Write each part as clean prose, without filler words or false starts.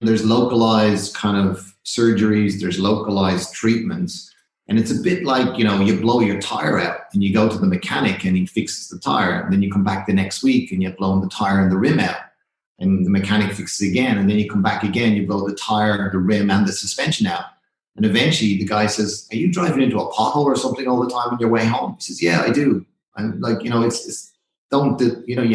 there's localized kind of surgeries, there's localized treatments. And it's a bit like, you blow your tire out and you go to the mechanic and he fixes the tire. And then you come back the next week and you've blown the tire and the rim out. And the mechanic fixes again. And then you come back again, you blow the tire, the rim, and the suspension out. And eventually the guy says, are you driving into a pothole or something all the time on your way home? He says, yeah, I do. And you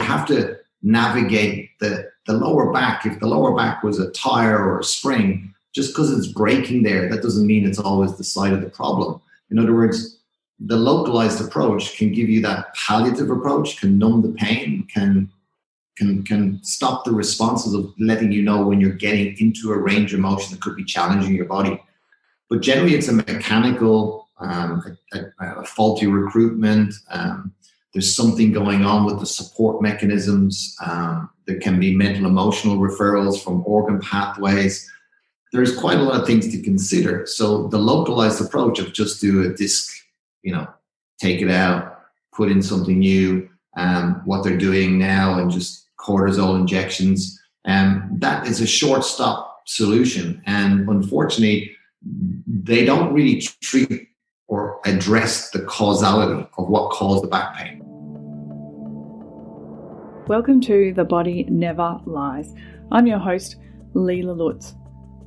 have to navigate the lower back. If the lower back was a tire or a spring, just because it's breaking there, that doesn't mean it's always the side of the problem. In other words, the localized approach can give you that palliative approach, can numb the pain, can stop the responses of letting you know when you're getting into a range of motion that could be challenging your body. But generally, it's a mechanical, a faulty recruitment. There's something going on with the support mechanisms. There can be mental emotional referrals from organ pathways. There's quite a lot of things to consider. So the localized approach of just do a disc, take it out, put in something new, what they're doing now, and just cortisol injections. That is a short stop solution. And unfortunately, they don't really treat or address the causality of what caused the back pain. Welcome to The Body Never Lies. I'm your host, Leela Lutz.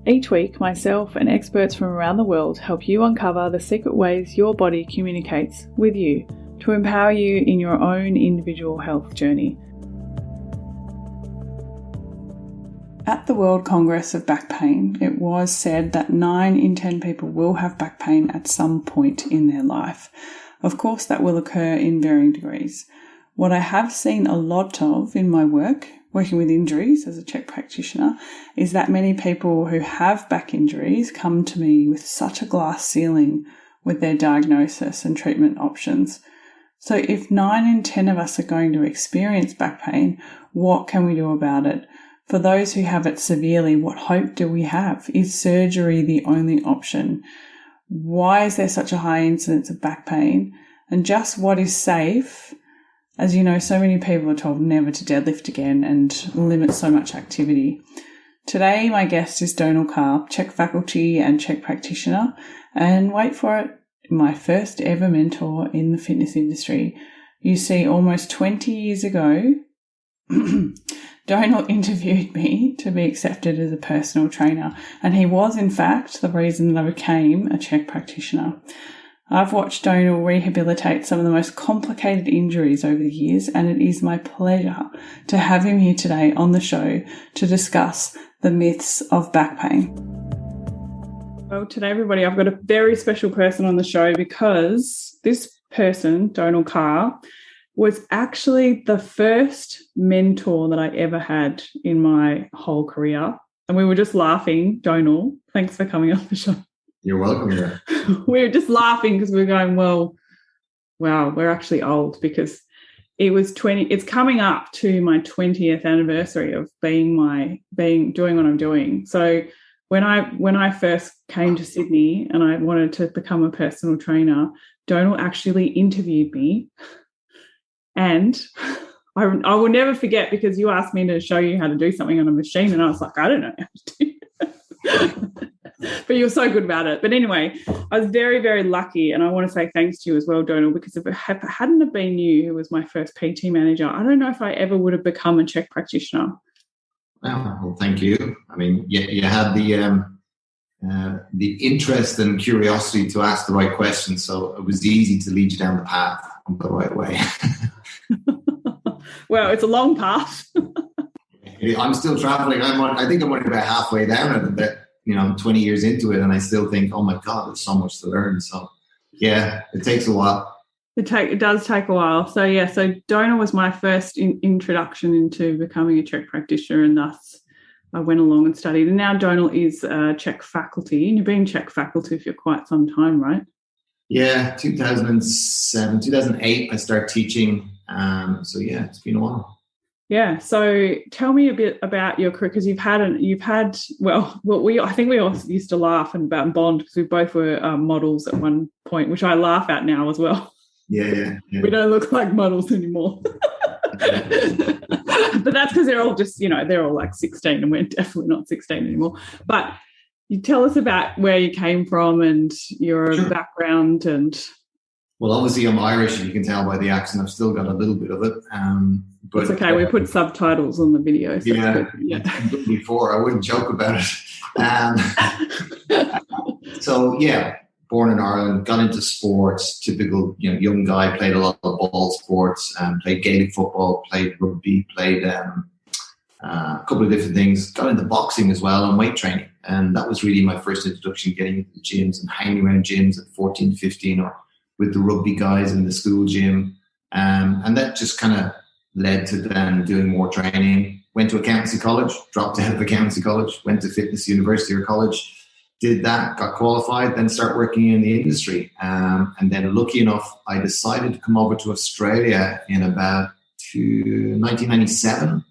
Each week, myself and experts from around the world help you uncover the secret ways your body communicates with you to empower you in your own individual health journey. At the World Congress of Back Pain, it was said that 9 in 10 people will have back pain at some point in their life. Of course, that will occur in varying degrees. What I have seen a lot of in my work, working with injuries as a Chek practitioner, is that many people who have back injuries come to me with such a glass ceiling with their diagnosis and treatment options. So if 9 in 10 of us are going to experience back pain, what can we do about it? For those who have it severely, what hope do we have? Is surgery the only option? Why is there such a high incidence of back pain? And just what is safe? As you know, so many people are told never to deadlift again and limit so much activity. Today, my guest is Donal Carr, Chek faculty and Chek practitioner, and wait for it, my first ever mentor in the fitness industry. You see, almost 20 years ago, Donal interviewed me to be accepted as a personal trainer, and he was, in fact, the reason that I became a Chek practitioner. I've watched Donal rehabilitate some of the most complicated injuries over the years, and it is my pleasure to have him here today on the show to discuss the myths of back pain. Well, today, everybody, I've got a very special person on the show because this person, Donal Carr, was actually the first mentor that I ever had in my whole career. And we were just laughing. Donal, thanks for coming on the show. You're welcome here. We were just laughing because we were going, well, wow, we're actually old because it's coming up to my 20th anniversary of doing what I'm doing. So when I first came to Sydney and I wanted to become a personal trainer, Donal actually interviewed me. And I will never forget because you asked me to show you how to do something on a machine and I was like, I don't know how to do it. But you're so good about it. But anyway, I was very, very lucky, and I want to say thanks to you as well, Donal, because if it hadn't have been you who was my first PT manager, I don't know if I ever would have become a Chek practitioner. Well, thank you. I mean, you had the interest and curiosity to ask the right questions, so it was easy to lead you down the path the right way. Well, it's a long path. I'm still traveling. I think I'm only about halfway down it a bit. 20 years into it, and I still think, oh my God, there's so much to learn. So yeah, it takes a while. It does take a while. So yeah, so Donal was my first introduction into becoming a Chek practitioner, and thus I went along and studied. And now Donal is Chek faculty, and you've been Chek faculty for quite some time, right? Yeah, 2007, 2008, I started teaching. So yeah, it's been a while. Yeah. So tell me a bit about your career, because I think we all used to laugh and bond because we both were models at one point, which I laugh at now as well. Yeah. We don't look like models anymore. But that's because they're all just, they're all like 16 and we're definitely not 16 anymore. But you tell us about where you came from and your background and... Well, obviously I'm Irish, and you can tell by the accent. I've still got a little bit of it. But it's okay. We put subtitles on the video. So before I wouldn't joke about it. So yeah, born in Ireland, got into sports. Typical, young guy. Played a lot of ball sports. Played Gaelic football. Played rugby. Played a couple of different things. Got into boxing as well and weight training. And that was really my first introduction, getting into the gyms and hanging around gyms at 14, 15, or with the rugby guys in the school gym. And that just kind of led to then doing more training. Went to accountancy college, dropped out of accountancy college, went to fitness university or college, did that, got qualified, then start working in the industry. And then lucky enough, I decided to come over to Australia in about 1997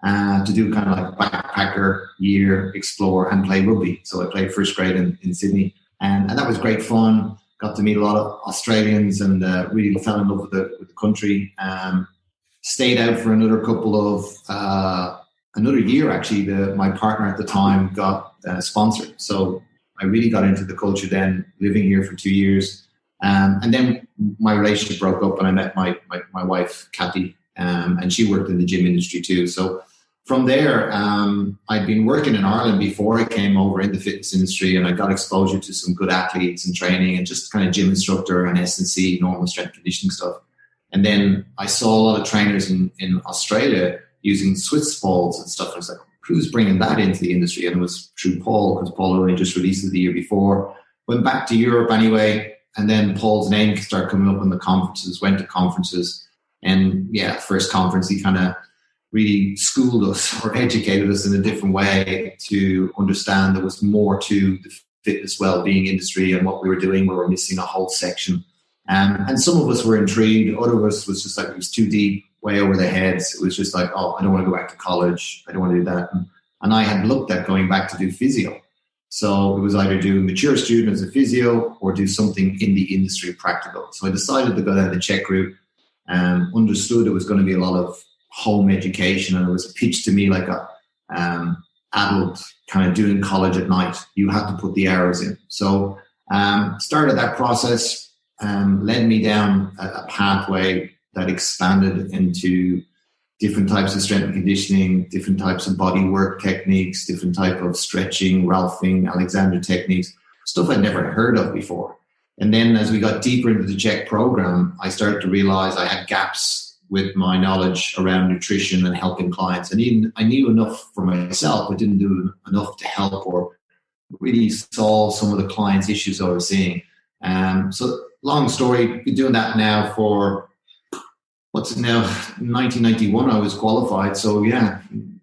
to do kind of like backpacker year, explore and play rugby. So I played first grade in Sydney, and that was great fun. Got to meet a lot of Australians and really fell in love with the country. Stayed out for another another year actually. My partner at the time got sponsored. So I really got into the culture then, living here for 2 years. And then my relationship broke up and I met my wife, Kathy, and she worked in the gym industry too. So from there, I'd been working in Ireland before I came over in the fitness industry, and I got exposure to some good athletes and training and just kind of gym instructor and S&C, normal strength conditioning stuff. And then I saw a lot of trainers in Australia using Swiss balls and stuff. I was like, who's bringing that into the industry? And it was through Paul, because Paul only just released it the year before. Went back to Europe anyway, and then Paul's name started coming up in the conferences, went to conferences. And yeah, first conference, he kind of really schooled us or educated us in a different way to understand there was more to the fitness well-being industry and what we were doing. We were missing a whole section. And some of us were intrigued. Other of us was just like, it was too deep, way over their heads. It was just like, oh, I don't want to go back to college. I don't want to do that. And I had looked at going back to do physio. So it was either do mature student as a physio or do something in the industry practical. So I decided to go down the Chek route and understood it was going to be a lot of home education, and it was pitched to me like a adult kind of doing college at night. You have to put the hours in. So started that process, led me down a pathway that expanded into different types of strength and conditioning, different types of body work techniques, different type of stretching, Ralphing, Alexander techniques, stuff I'd never heard of before. And then as we got deeper into the Chek program, I started to realize I had gaps with my knowledge around nutrition and helping clients. And I knew enough for myself, but didn't do enough to help or really solve some of the clients' issues I was seeing. So long story, been doing that now for, what's it now, 1991 I was qualified. So yeah,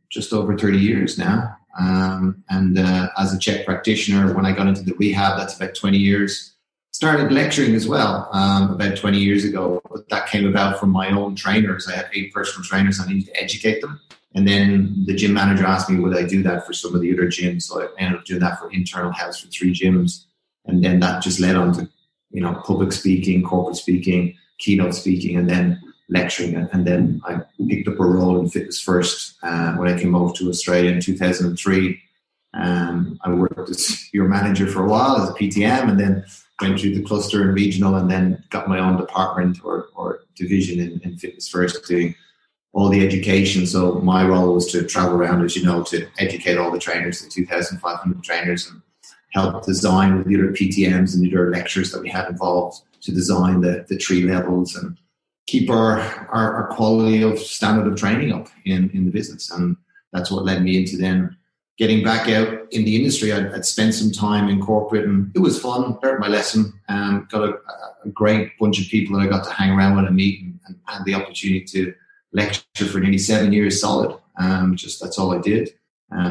just over 30 years now. And as a Chek practitioner, when I got into the rehab, that's about 20 years. Started lecturing as well about 20 years ago, but that came about from my own trainers. I had 8 personal trainers. I needed to educate them. And then the gym manager asked me, would I do that for some of the other gyms? So I ended up doing that for internal health for 3 gyms. And then that just led on to, public speaking, corporate speaking, keynote speaking, and then lecturing. And then I picked up a role in Fitness First when I came over to Australia in 2003. I worked as your manager for a while as a PTM, and then went through the cluster and regional, and then got my own department or division in Fitness First, doing all the education. So my role was to travel around, as you know, to educate all the trainers, the 2,500 trainers, and help design with the other PTMs and the other lectures that we had involved to design the 3 levels and keep our quality of standard of training up in the business. And that's what led me into then getting back out in the industry. I'd spent some time in corporate, and it was fun. Learned my lesson. Got a great bunch of people that I got to hang around with and meet, and had the opportunity to lecture for nearly 7 years solid. Just that's all I did,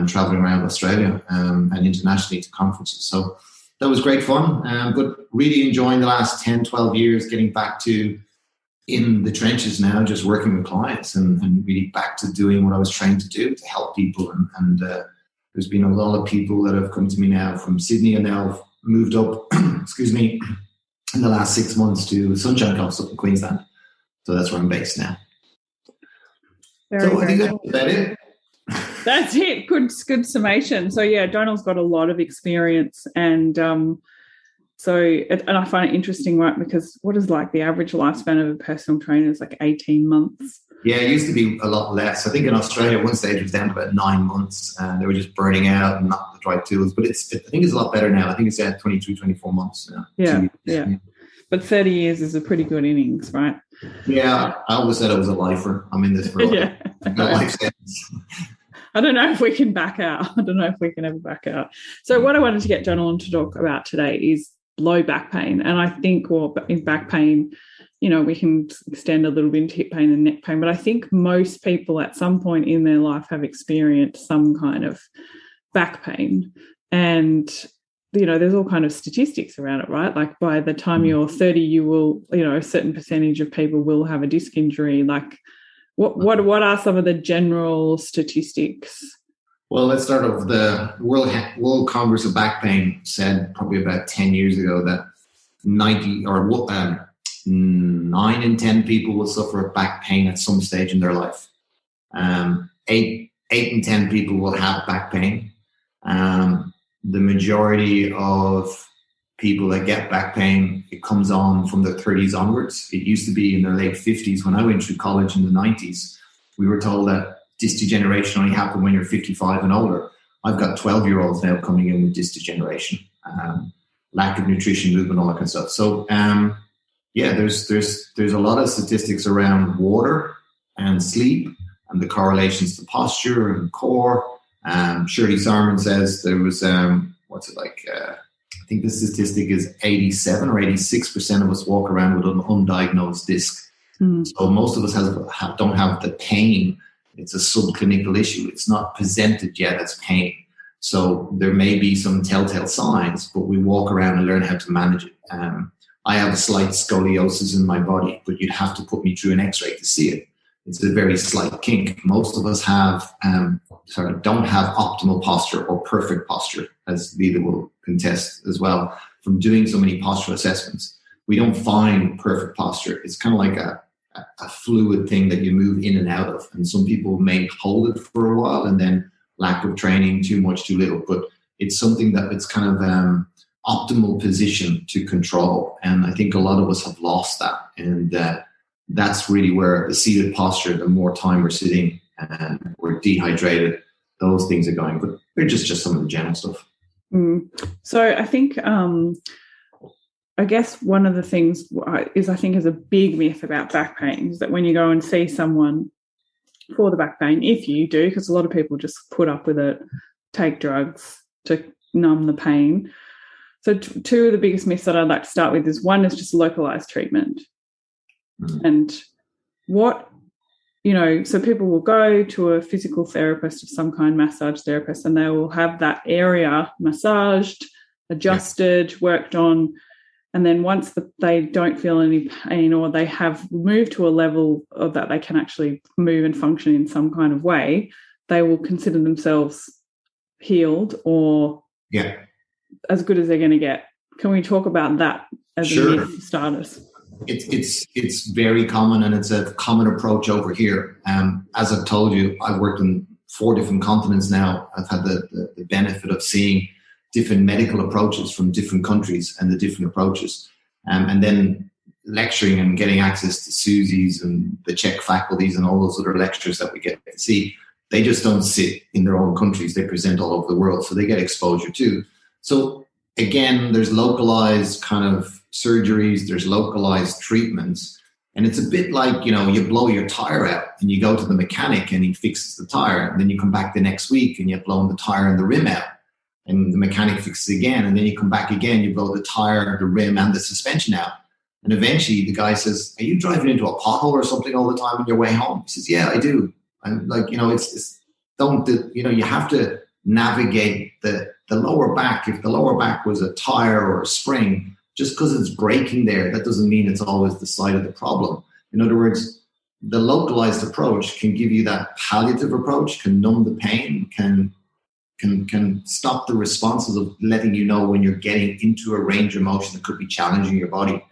traveling around Australia and internationally to conferences. So that was great fun, but really enjoying the last 10, 12 years, getting back to in the trenches now, just working with clients and really back to doing what I was trained to do, to help people. And there's been a lot of people that have come to me now from Sydney and now moved up, excuse me, in the last 6 months to Sunshine Coast up in Queensland. So that's where I'm based now. Very, I think very that's good. about it. That's it. Good summation. So yeah, Donal's got a lot of experience, and and I find it interesting, right? Because what is like the average lifespan of a personal trainer is like 18 months. Yeah, it used to be a lot less. I think in Australia, at one stage it was down to about 9 months, and they were just burning out and not the right tools. But I think it's a lot better now. I think it's at 23, 24 months now. Yeah. But 30 years is a pretty good innings, right? Yeah, I always said I was a lifer. I'm in this for life. Life sentence. I don't know if we can back out. I don't know if we can ever back out. So what I wanted to get Donal on to talk about today is low back pain. And I think, in back pain, we can extend a little bit into hip pain and neck pain, but I think most people at some point in their life have experienced some kind of back pain. And, there's all kind of statistics around it, right? Like by the time you're 30, you will, a certain percentage of people will have a disc injury. Like what are some of the general statistics? Well, let's start off. The World Congress of Back Pain said probably about 10 years ago that 9 in 10 people will suffer back pain at some stage in their life. 8 in 10 people will have back pain. The majority of people that get back pain, it comes on from their 30s onwards. It used to be in their late 50s. When I went through college in the 90s, we were told that disc degeneration only happened when you're 55 and older. I've got 12-year-olds now coming in with disc degeneration, lack of nutrition, movement, all that kind of stuff. So, there's a lot of statistics around water and sleep and the correlations to posture and core. Shirley Sarman says there was, I think the statistic is 87 or 86% of us walk around with an undiagnosed disc. So most of us don't have the pain. It's a subclinical issue. It's not presented yet as pain. So there may be some telltale signs, but we walk around and learn how to manage it. I have a slight scoliosis in my body, but you'd have to put me through an x-ray to see it. It's a very slight kink. Most of us don't have optimal posture or perfect posture, as Lila will contest as well, from doing so many postural assessments. We don't find perfect posture. It's kind of like a fluid thing that you move in and out of. And some people may hold it for a while and then lack of training, too much, too little. But it's something that it's kind of optimal position to control. And I think a lot of us have lost that. And that's really where the seated posture, the more time we're sitting and we're dehydrated, those things are going. But they're just some of the general stuff. So I think, I guess one of the things is a big myth about back pain is that when you go and see someone for the back pain, if you do, because a lot of people just put up with it, take drugs to numb the pain. So two of the biggest myths that I'd like to start with is one is just localized treatment. And what, so people will go to a physical therapist of some kind, massage therapist, and they will have that area massaged, adjusted, worked on. And then once they don't feel any pain or they have moved to a level of that they can actually move and function in some kind of way, they will consider themselves healed or as good as they're going to get. Can we talk about that as a myth for starters? It's very common, and it's a common approach over here. As I've told you, I've worked in 4 different continents now. I've had the benefit of seeing different medical approaches from different countries and the different approaches. And then lecturing and getting access to Susie's and the Chek faculties and all those other lectures that we get to see. They just don't sit in their own countries. They present all over the world, so they get exposure too. So again, there's localized kind of surgeries, there's localized treatments. And it's a bit like, you blow your tire out and you go to the mechanic and he fixes the tire. And then you come back the next week and you've blown the tire and the rim out. And the mechanic fixes again. And then you come back again, you blow the tire, the rim, and the suspension out. And eventually the guy says, are you driving into a pothole or something all the time on your way home? He says, yeah, I do. And you have to navigate the lower back. If the lower back was a tire or a spring, just because it's breaking there, that doesn't mean it's always the side of the problem. In other words, the localized approach can give you that palliative approach, can numb the pain, can stop the responses of letting you know when you're getting into a range of motion that could be challenging your body.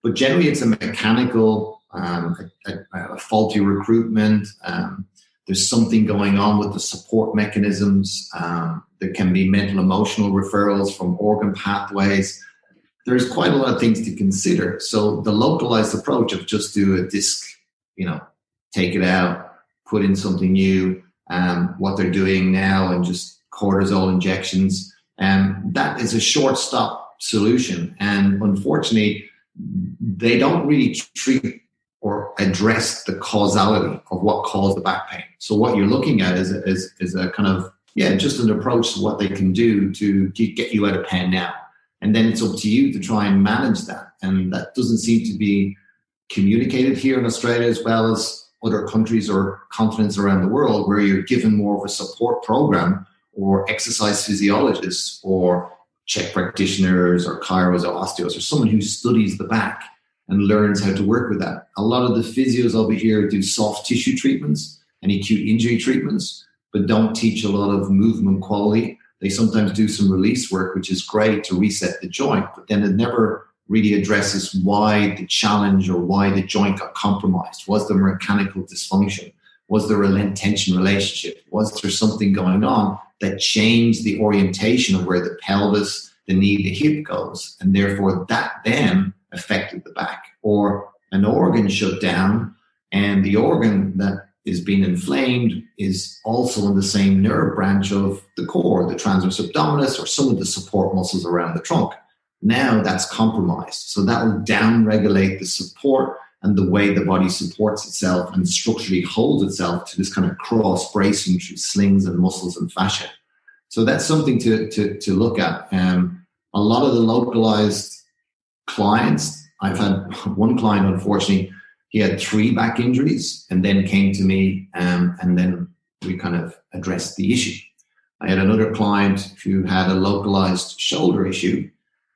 But generally, it's a mechanical a faulty recruitment. There's something going on with the support mechanisms. There can be mental emotional referrals from organ pathways. There's quite a lot of things to consider. So the localized approach of just do a disc, take it out, put in something new, what they're doing now, and just cortisol injections, that is a short stop solution. And unfortunately, they don't really treat or address the causality of what caused the back pain. So what you're looking at is a kind of, just an approach to what they can do to get you out of pain now. And then it's up to you to try and manage that. And that doesn't seem to be communicated here in Australia as well as other countries or continents around the world, where you're given more of a support program or exercise physiologists or Chek practitioners or chiros or osteos or someone who studies the back and learns how to work with that. A lot of the physios over here do soft tissue treatments and acute injury treatments, but don't teach a lot of movement quality. They sometimes do some release work, which is great to reset the joint, but then it never really addresses why the challenge or why the joint got compromised. Was there mechanical dysfunction? Was there a length-tension relationship? Was there something going on that changed the orientation of where the pelvis, the knee, the hip goes? And therefore that then affected the back. Or an organ shut down, and the organ that is being inflamed is also in the same nerve branch of the core, the transverse abdominis, or some of the support muscles around the trunk. Now that's compromised. So that will downregulate the support and the way the body supports itself and structurally holds itself to this kind of cross bracing through slings and muscles and fascia. So that's something to look at. A lot of the localized clients, I've had one client, unfortunately, he had 3 back injuries and then came to me, and then we kind of addressed the issue. I had another client who had a localized shoulder issue.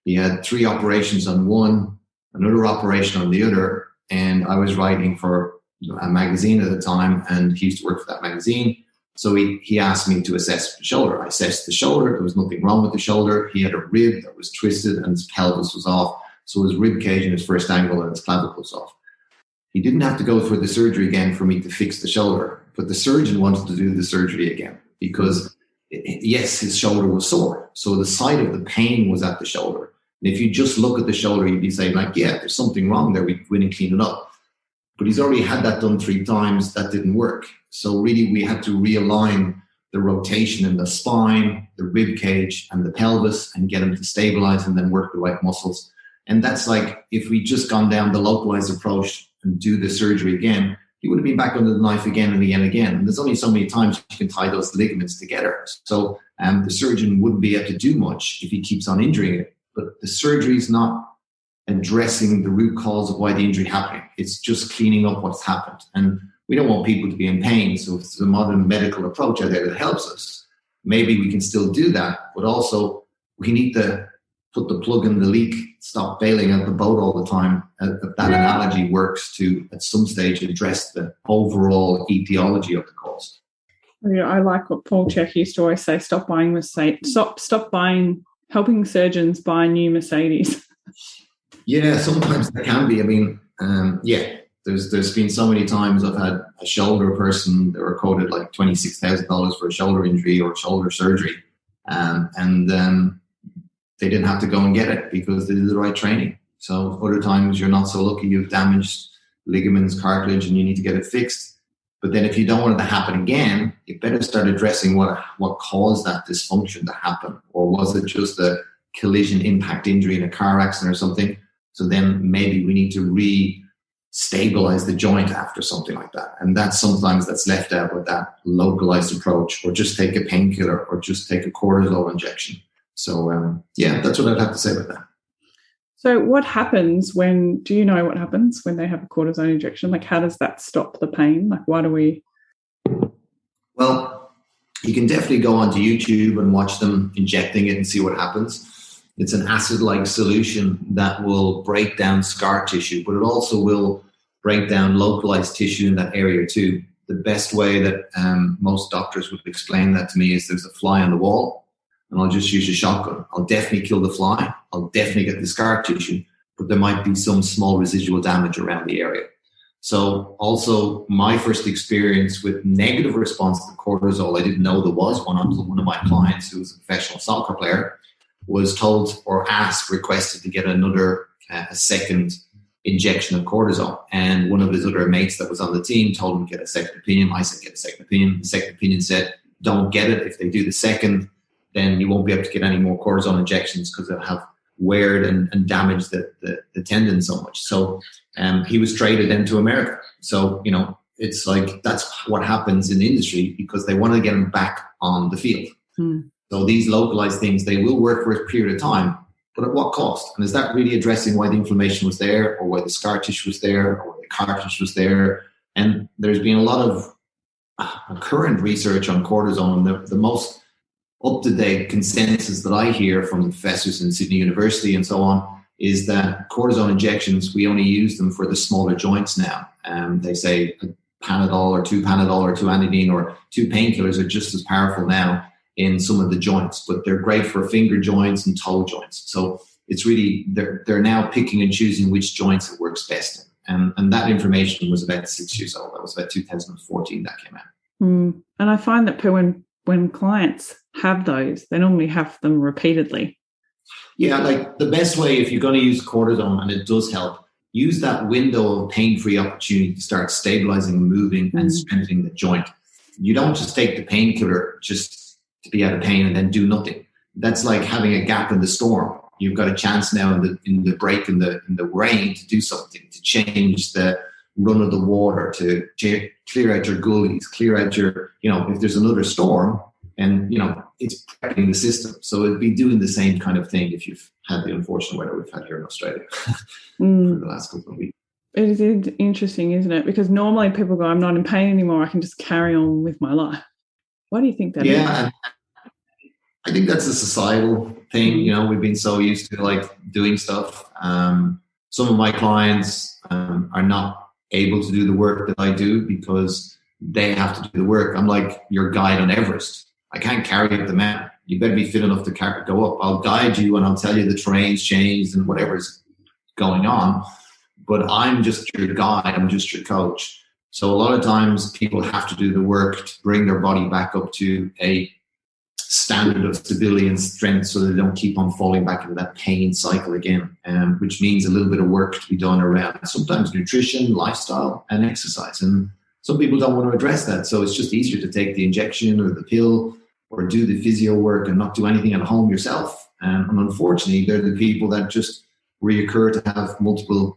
He had 3 operations on one, another operation on the other, and I was writing for a magazine at the time, and he used to work for that magazine. So he asked me to assess the shoulder. I assessed the shoulder. There was nothing wrong with the shoulder. He had a rib that was twisted and his pelvis was off. So his rib cage and his first angle and his clavicle was off. He didn't have to go through the surgery again for me to fix the shoulder, but the surgeon wanted to do the surgery again because, yes, his shoulder was sore. So the site of the pain was at the shoulder. And if you just look at the shoulder, you'd be saying like, yeah, there's something wrong there. We didn't clean it up. But he's already had that done 3 times. That didn't work. So really we had to realign the rotation in the spine, the rib cage and the pelvis and get him to stabilize and then work the right muscles. And that's like, if we just gone down the localized approach and do the surgery again, he would have been back under the knife again and again and again. And there's only so many times you can tie those ligaments together. So the surgeon wouldn't be able to do much if he keeps on injuring it. But the surgery is not addressing the root cause of why the injury happened. It's just cleaning up what's happened. And we don't want people to be in pain. So if there's a modern medical approach out there that helps us, maybe we can still do that. But also we need to put the plug in the leak, stop bailing out the boat all the time. That analogy works to, at some stage, address the overall etiology of the cause. Yeah, I like what Paul Chek used to always say, stop buying, helping surgeons buy new Mercedes. Yeah, sometimes that can be. I mean, there's been so many times I've had a shoulder person that were quoted like $26,000 for a shoulder injury or shoulder surgery. They didn't have to go and get it because they did the right training. So other times you're not so lucky, you've damaged ligaments, cartilage, and you need to get it fixed. But then if you don't want it to happen again, you better start addressing what caused that dysfunction to happen. Or was it just a collision impact injury in a car accident or something? So then maybe we need to re-stabilize the joint after something like that. And that's left out with that localized approach, or just take a painkiller or just take a cortisol injection. So, that's what I'd have to say about that. So what happens do you know what happens when they have a cortisone injection? Like, how does that stop the pain? Like, why do we? Well, you can definitely go onto YouTube and watch them injecting it and see what happens. It's an acid-like solution that will break down scar tissue, but it also will break down localized tissue in that area too. The best way that most doctors would explain that to me is there's a fly on the wall, and I'll just use a shotgun. I'll definitely kill the fly. I'll definitely get the scar tissue, but there might be some small residual damage around the area. So also my first experience with negative response to cortisol, I didn't know there was one until one of my clients, who was a professional soccer player, was told or requested to get a second injection of cortisol. And one of his other mates that was on the team told him to get a second opinion. I said, get a second opinion. The second opinion said, don't get it. If they do the second, then you won't be able to get any more cortisone injections because they'll have weared and damaged the tendon so much. So he was traded into America. So, it's like that's what happens in the industry because they want to get him back on the field. So these localized things, they will work for a period of time, but at what cost? And is that really addressing why the inflammation was there, or why the scar tissue was there, or why the cartilage was there? And there's been a lot of current research on cortisone, and the most up-to-date consensus that I hear from the professors in Sydney University and so on is that cortisone injections, we only use them for the smaller joints now. They say a Panadol or two Anidine or two painkillers are just as powerful now in some of the joints, but they're great for finger joints and toe joints. So it's really, they're now picking and choosing which joints it works best in. And that information was about 6 years old. That was about 2014 that came out. And I find that when clients have those, they normally have them repeatedly. Yeah, like the best way, if you're going to use cortisone and it does help, use that window of pain-free opportunity to start stabilizing, moving, and strengthening the joint. You don't just take the painkiller just to be out of pain and then do nothing. That's like having a gap in the storm. You've got a chance now in the break in the rain to do something, to change the run of the water, to clear out your gullies, clear out your, if there's another storm, and, it's prepping the system. So it'd be doing the same kind of thing if you've had the unfortunate weather we've had here in Australia for the last couple of weeks. It is interesting, isn't it? Because normally people go, I'm not in pain anymore. I can just carry on with my life. Why do you think that is? Yeah, I think that's a societal thing. We've been so used to doing stuff. Some of my clients are not able to do the work that I do because they have to do the work. I'm like your guide on Everest. I can't carry the mountain. You better be fit enough to go up. I'll guide you and I'll tell you the terrain's changed and whatever's going on. But I'm just your guide. I'm just your coach. So a lot of times people have to do the work to bring their body back up to a standard of stability and strength so they don't keep on falling back into that pain cycle again, which means a little bit of work to be done around sometimes nutrition, lifestyle, and exercise. And some people don't want to address that. So it's just easier to take the injection or the pill or do the physio work and not do anything at home yourself. And unfortunately, they're the people that just reoccur to have multiple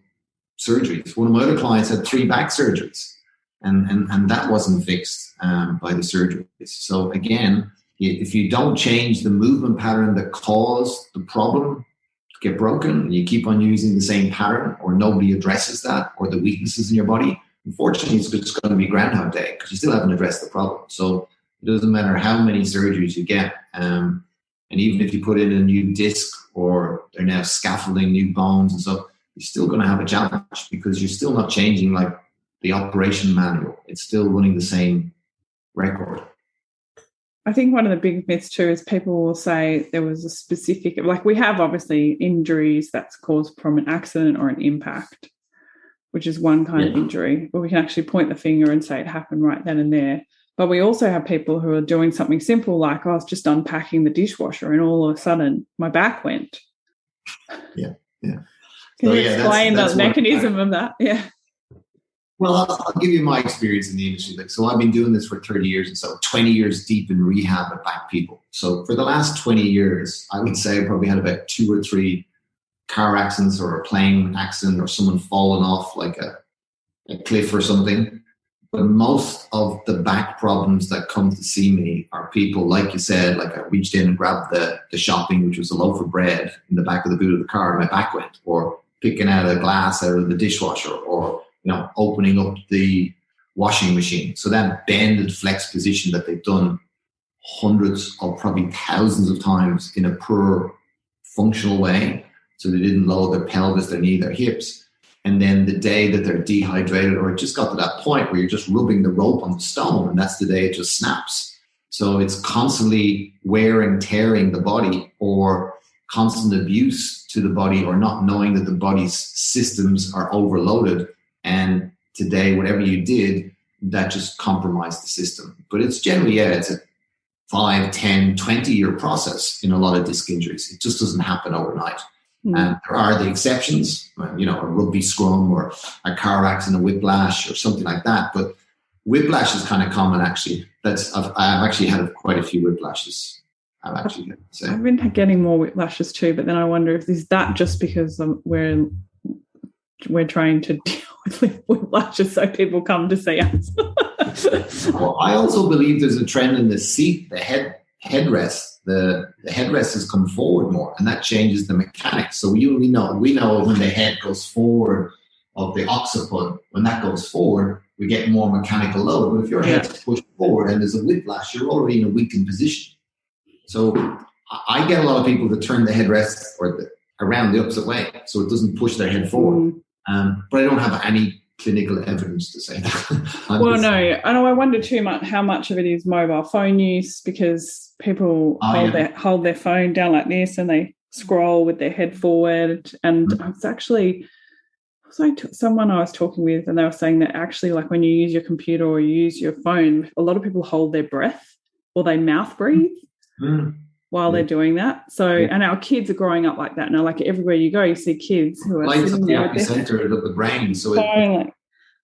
surgeries. One of my other clients had 3 back surgeries and that wasn't fixed by the surgeries. So again, if you don't change the movement pattern that caused the problem to get broken, and you keep on using the same pattern, or nobody addresses that, or the weaknesses in your body, unfortunately, it's just going to be Groundhog Day because you still haven't addressed the problem. So it doesn't matter how many surgeries you get. And even if you put in a new disc or they're now scaffolding new bones and stuff, you're still going to have a challenge because you're still not changing the operation manual. It's still running the same record. I think one of the big myths too is people will say there was a specific, we have obviously injuries that's caused from an accident or an impact, which is one kind of injury, where we can actually point the finger and say it happened right then and there. But we also have people who are doing something simple like, I was just unpacking the dishwasher and all of a sudden my back went. Yeah. Can you explain the mechanism of that? Yeah. Well, I'll give you my experience in the industry. So I've been doing this for 30 years and so 20 years deep in rehab of back people. So for the last 20 years, I would say I probably had about 2 or 3 car accidents or a plane accident or someone falling off like a cliff or something. But most of the back problems that come to see me are people, like you said, I reached in and grabbed the shopping, which was a loaf of bread in the back of the boot of the car, and my back went, or picking out a glass out of the dishwasher, or opening up the washing machine. So that bended flex position that they've done hundreds or probably thousands of times in a poor functional way. So they didn't lower their pelvis, their knee, their hips. And then the day that they're dehydrated, or it just got to that point where you're just rubbing the rope on the stone, and that's the day it just snaps. So it's constantly wear and tearing the body, or constant abuse to the body, or not knowing that the body's systems are overloaded and today, whatever you did, that just compromised the system. But it's generally, it's a 5, 10, 20-year process in a lot of disc injuries. It just doesn't happen overnight. And there are the exceptions, a rugby scrum or a car accident, a whiplash or something like that. But whiplash is kind of common, actually. I've actually had quite a few whiplashes. I've been getting more whiplashes too, but then I wonder if is that just because we're trying to deal with whiplashes so people come to see us. Well, I also believe there's a trend in the seat, the headrest. The headrest has come forward more, and that changes the mechanics. So we know when the head goes forward of the occiput, when that goes forward, we get more mechanical load. But if your head's pushed forward and there's a whiplash, you're already in a weakened position. So I get a lot of people to turn the headrest around the opposite way, so it doesn't push their head forward. But I don't have any clinical evidence to say that. I wonder too much how much of it is mobile phone use, because people hold their phone down like this and they scroll with their head forward. And it's actually someone I was talking with, and they were saying that actually, like when you use your computer or you use your phone, a lot of people hold their breath or they mouth breathe while they're doing that. So, and our kids are growing up like that now. Like everywhere you go, you see kids who are lights up sitting the there epicenter of the brain. So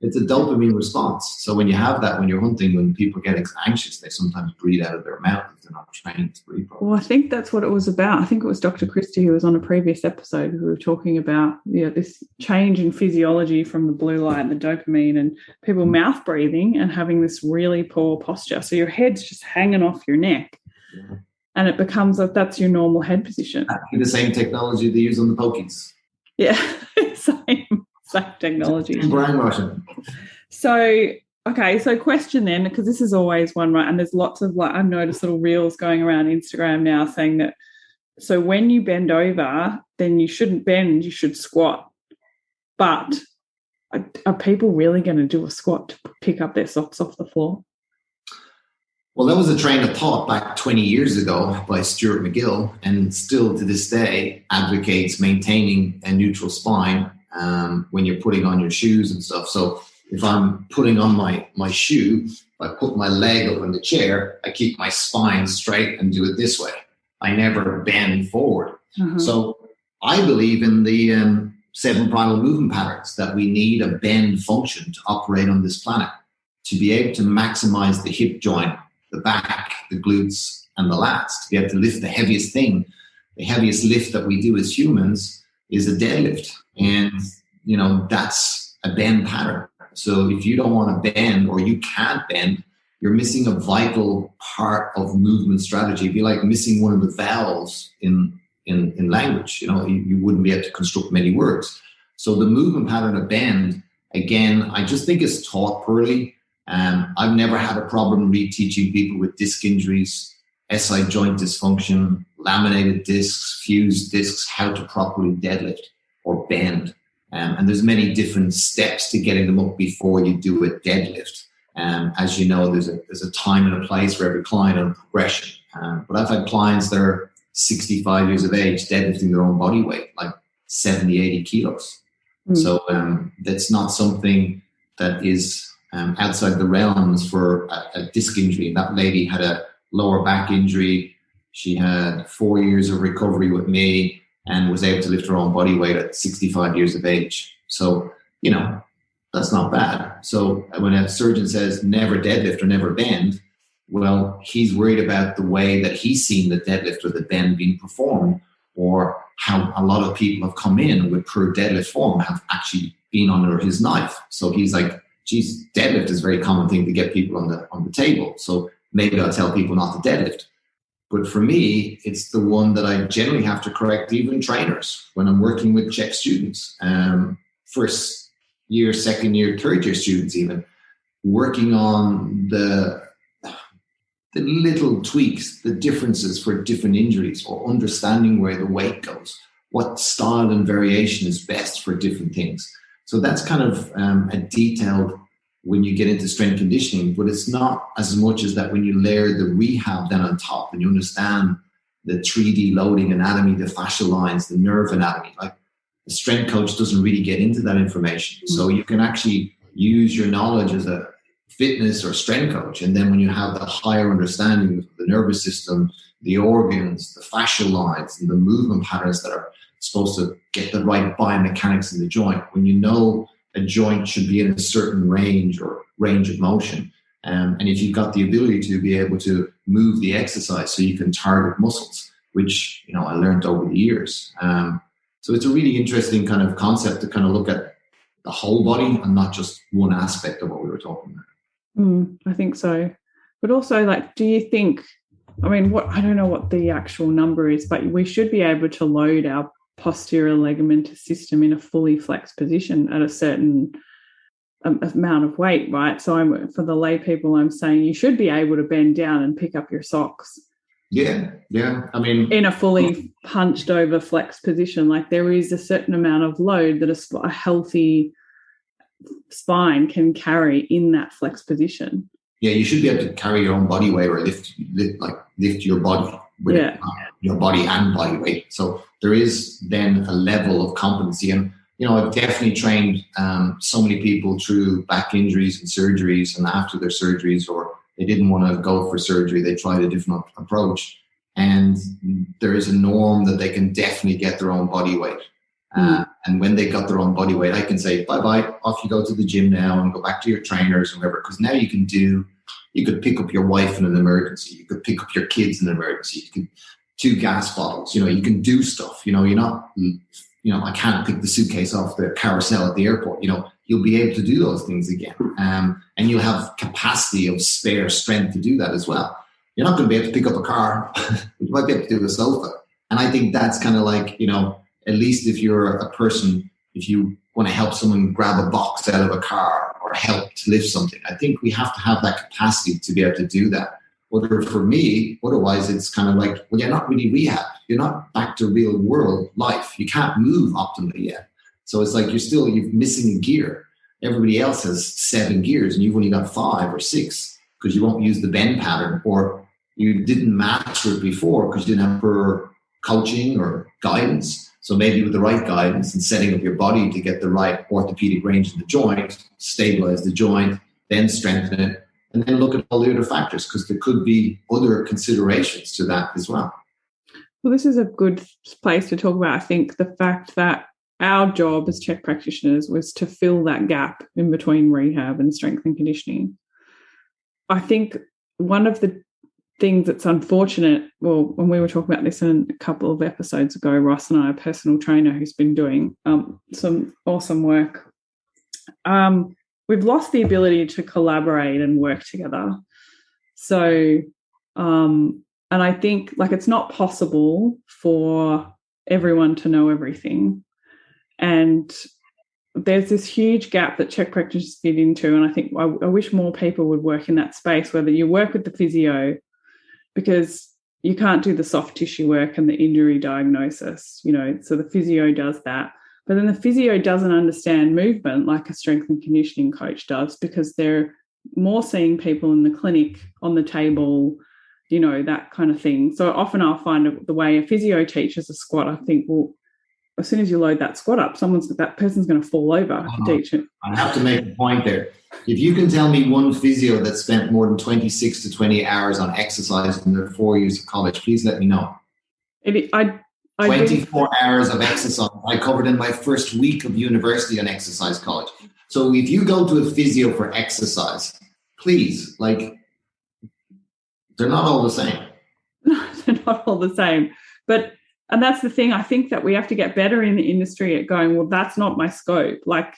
it's a dopamine response. So when you have that, when you're hunting, when people get anxious, they sometimes breathe out of their mouth if they're not trained to breathe properly. Well, I think that's what it was about. I think it was Dr. Christie who was on a previous episode who were talking about this change in physiology from the blue light and the dopamine and people mouth breathing and having this really poor posture. So your head's just hanging off your neck. Yeah. And it becomes that's your normal head position. The same technology they use on the pokies. Yeah, same technology. Brainwashing. So question then, because this is always one, right? And there's lots of I've noticed little reels going around Instagram now saying that, so when you bend over, then you shouldn't bend, you should squat. But are people really going to do a squat to pick up their socks off the floor? Well, that was a train of thought back 20 years ago by Stuart McGill, and still to this day advocates maintaining a neutral spine when you're putting on your shoes and stuff. So if I'm putting on my shoe, if I put my leg up in the chair, I keep my spine straight and do it this way. I never bend forward. So I believe in the 7 primal movement patterns, that we need a bend function to operate on this planet, to be able to maximize the hip joint, the back, the glutes, and the lats, to be able to lift the heaviest thing. The heaviest lift that we do as humans is a deadlift. And, that's a bend pattern. So if you don't want to bend or you can't bend, you're missing a vital part of movement strategy. It'd be like missing one of the vowels in language. You wouldn't be able to construct many words. So the movement pattern of bend, again, I just think is taught poorly. I've never had a problem reteaching people with disc injuries, SI joint dysfunction, laminated discs, fused discs, how to properly deadlift or bend. And there's many different steps to getting them up before you do a deadlift. As you know, there's a time and a place for every client and a progression. But I've had clients that are 65 years of age deadlifting their own body weight, like 70, 80 kilos. So that's not something that is outside the realms for a disc injury. That lady had a lower back injury. She had 4 years of recovery with me and was able to lift her own body weight at 65 years of age. So, that's not bad. So when a surgeon says never deadlift or never bend, well, he's worried about the way that he's seen the deadlift or the bend being performed, or how a lot of people have come in with poor deadlift form have actually been under his knife. So he's like, geez, deadlift is a very common thing to get people on the table. So maybe I'll tell people not to deadlift. But for me, it's the one that I generally have to correct even trainers when I'm working with Chek students, first year, second year, third year students even, working on the little tweaks, the differences for different injuries, or understanding where the weight goes, what style and variation is best for different things. So that's kind of a detailed when you get into strength conditioning, but it's not as much as that when you layer the rehab then on top and you understand the 3D loading anatomy, the fascial lines, the nerve anatomy. Like the strength coach doesn't really get into that information. So you can actually use your knowledge as a fitness or strength coach. And then when you have the higher understanding of the nervous system, the organs, the fascial lines, and the movement patterns that are supposed to get the right biomechanics in the joint, when you know a joint should be in a certain range or range of motion, and if you've got the ability to be able to move the exercise so you can target muscles, which, you know, I learned over the years. So it's a really interesting kind of concept to kind of look at the whole body and not just one aspect of what we were talking about. I think so. But also, like, do you think, I mean, I don't know what the actual number is, but we should be able to load our posterior ligamentous system in a fully flexed position at a certain amount of weight, right? So for the lay people, I'm saying you should be able to bend down and pick up your socks. Yeah. I mean, in a fully hunched over flexed position, like there is a certain amount of load that a healthy spine can carry in that flexed position. Yeah, you should be able to carry your own body weight or lift your body with your body and body weight. So there is then a level of competency. And, you know, I've definitely trained so many people through back injuries and surgeries, and after their surgeries, or they didn't want to go for surgery, they tried a different approach. And there is a norm that they can definitely get their own body weight. And when they got their own body weight, I can say, bye-bye, off you go to the gym now and go back to your trainers and whatever. Because now you could pick up your wife in an emergency. You could pick up your kids in an emergency. You could 2 gas bottles. You know, you can do stuff. You know, you're not, you know, I can't pick the suitcase off the carousel at the airport. You know, you'll be able to do those things again. And you'll have capacity of spare strength to do that as well. You're not going to be able to pick up a car. You might be able to do a sofa. And I think that's kind of like, you know, at least if you're a person, if you want to help someone grab a box out of a car or help to lift something, I think we have to have that capacity to be able to do that. Or for me, otherwise it's kind of like, well, you're not really rehab. You're not back to real world life. You can't move optimally yet. So it's like you're missing a gear. Everybody else has 7 gears and you've only got 5 or 6 because you won't use the bend pattern, or you didn't master it before because you didn't have proper coaching or guidance. So maybe with the right guidance and setting up your body to get the right orthopedic range in the joint, stabilize the joint, then strengthen it, and then look at all the other factors, because there could be other considerations to that as well. Well, this is a good place to talk about, I think, the fact that our job as Chek practitioners was to fill that gap in between rehab and strength and conditioning. I think one of the things that's unfortunate, well, when we were talking about this in a couple of episodes ago, Ross and I, a personal trainer who's been doing some awesome work, we've lost the ability to collaborate and work together. So, and I think, like, it's not possible for everyone to know everything. And there's this huge gap that Chek practitioners fit into, and I think I wish more people would work in that space, whether you work with the physio, because you can't do the soft tissue work and the injury diagnosis, you know, so the physio does that. But then the physio doesn't understand movement like a strength and conditioning coach does, because they're more seeing people in the clinic, on the table, you know, that kind of thing. So often I'll find the way a physio teaches a squat, I think, well, as soon as you load that squat up, that person's going to fall over if you teach it. I have to make a point there. If you can tell me one physio that spent more than 26 to 20 hours on exercise in their 4 years of college, please let me know. 24 hours of exercise I covered in my first week of university on exercise college. So if you go to a physio for exercise, please, like, they're not all the same. No, they're not all the same. And that's the thing. I think that we have to get better in the industry at going, well, that's not my scope. Like,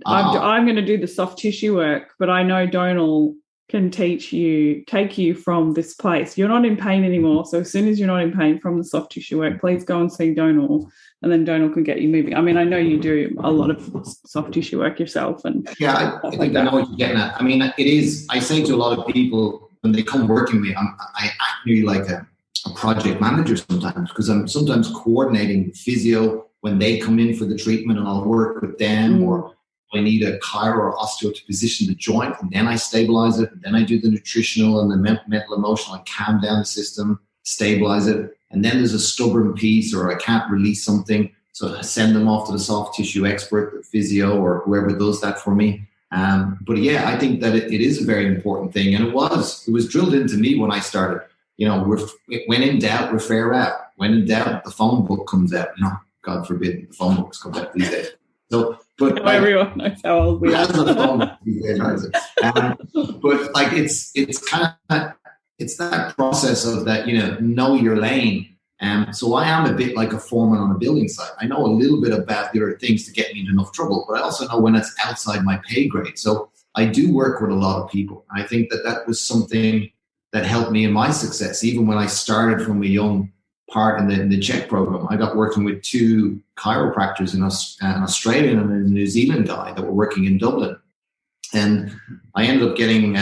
I'm going to do the soft tissue work, but I know Donal can take you from this place. You're not in pain anymore. So as soon as you're not in pain from the soft tissue work, please go and see Donal, and then Donal can get you moving. I mean, I know you do a lot of soft tissue work yourself. And yeah, I think I know what you're getting at. I mean, it is, I say to a lot of people when they come working with me, I act really like a project manager sometimes, because I'm sometimes coordinating the physio when they come in for the treatment, and I'll work with them, or I need a chiro or osteo to position the joint, and then I stabilize it, and then I do the nutritional and the mental emotional, I calm down the system, stabilize it, and then there's a stubborn piece, or I can't release something, so I send them off to the soft tissue expert, the physio, or whoever does that for me, But yeah, I think that it is a very important thing. And it was drilled into me when I started. When in doubt, refer out. When in doubt, the phone book comes out. No, God forbid, the phone books come out these days. So, but like, everyone knows how old we are. The phone these days, right? But like it's kind of it's that process of that, know your lane. So I am a bit like a foreman on a building site. I know a little bit about the other things to get me into enough trouble, but I also know when it's outside my pay grade. So I do work with a lot of people. I think that was something that helped me in my success. Even when I started from a young part in the Chek program, I got working with 2 chiropractors, an Australian and a New Zealand guy that were working in Dublin. And I ended up getting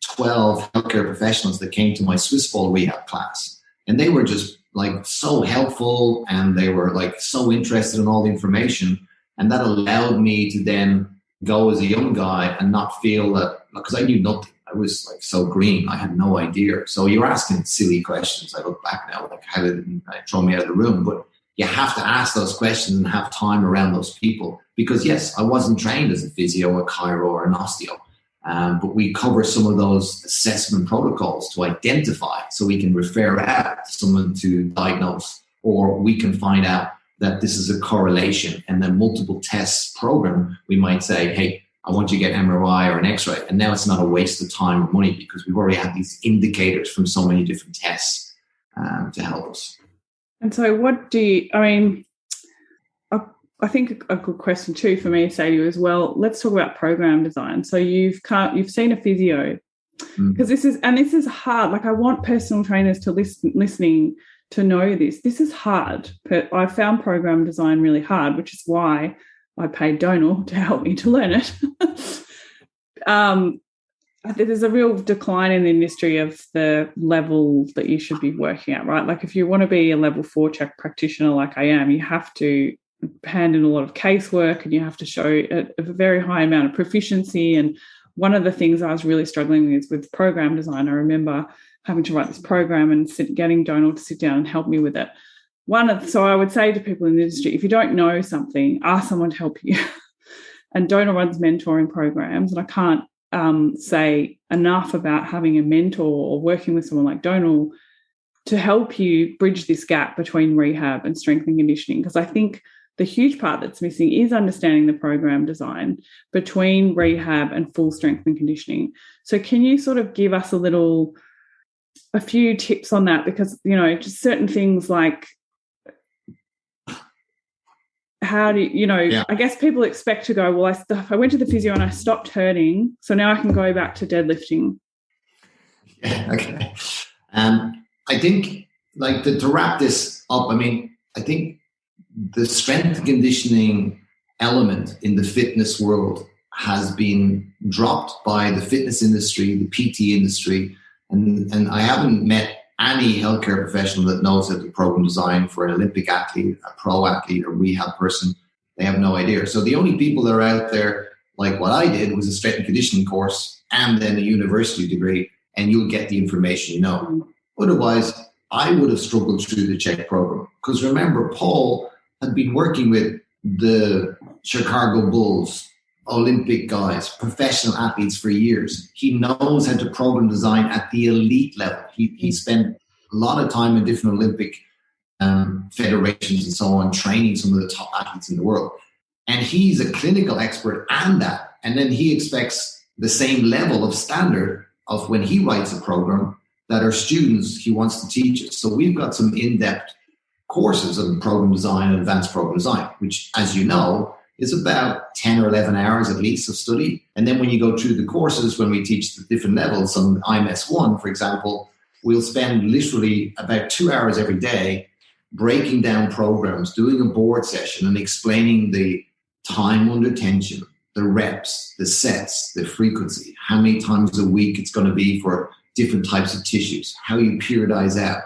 12 healthcare professionals that came to my Swiss ball rehab class. And they were just like so helpful, and they were like so interested in all the information. And that allowed me to then go as a young guy and not feel that, because I knew nothing. I was like so green. I had no idea. So you're asking silly questions. I look back now, like how did they throw me out of the room? But you have to ask those questions and have time around those people. Because yes, I wasn't trained as a physio, a chiro, or an osteo. But we cover some of those assessment protocols to identify, so we can refer out to someone to diagnose, or we can find out that this is a correlation, and then multiple tests program, we might say, hey, I want you to get MRI or an X-ray. And now it's not a waste of time or money, because we've already had these indicators from so many different tests to help us. And so I think a good question too for me to say to you as well, let's talk about program design. So you've seen a physio, because this is hard. Like, I want personal trainers to listening to know this. This is hard. But I found program design really hard, which is why I paid Donal to help me to learn it. There's a real decline in the industry of the level that you should be working at, right? Like, if you want to be a level 4 Chek practitioner like I am, you have to hand in a lot of casework, and you have to show a very high amount of proficiency. And one of the things I was really struggling with program design, I remember having to write this program and getting Donal to sit down and help me with it. So I would say to people in the industry, if you don't know something, ask someone to help you. And Donal runs mentoring programs, and I can't say enough about having a mentor or working with someone like Donal to help you bridge this gap between rehab and strength and conditioning. Because I think the huge part that's missing is understanding the program design between rehab and full strength and conditioning. So can you sort of give us a few tips on that? Because, just certain things like, how do I guess people expect to go, well, I went to the physio and I stopped hurting, so now I can go back to deadlifting. Yeah, okay. I think, like, to wrap this up, I think the strength and conditioning element in the fitness world has been dropped by the fitness industry, the PT industry, and I haven't met any healthcare professional that knows how to program design for an Olympic athlete, a pro athlete, a rehab person. They have no idea. So the only people that are out there, like what I did, was a strength and conditioning course and then a university degree, and you'll get the information Otherwise, I would have struggled through the Chek program. Because remember, Paul had been working with the Chicago Bulls, Olympic guys, professional athletes for years. He knows how to program design at the elite level. He spent a lot of time in different Olympic federations and so on, training some of the top athletes in the world. And he's a clinical expert and that. And then he expects the same level of standard of when he writes a program that our students he wants to teach us. So we've got some in-depth courses on program design and advanced program design, which, as you know, is about 10 or 11 hours at least of study. And then when you go through the courses, when we teach the different levels on IMS 1, for example, we'll spend literally about 2 hours every day breaking down programs, doing a board session and explaining the time under tension, the reps, the sets, the frequency, how many times a week it's going to be for different types of tissues, how you periodize out.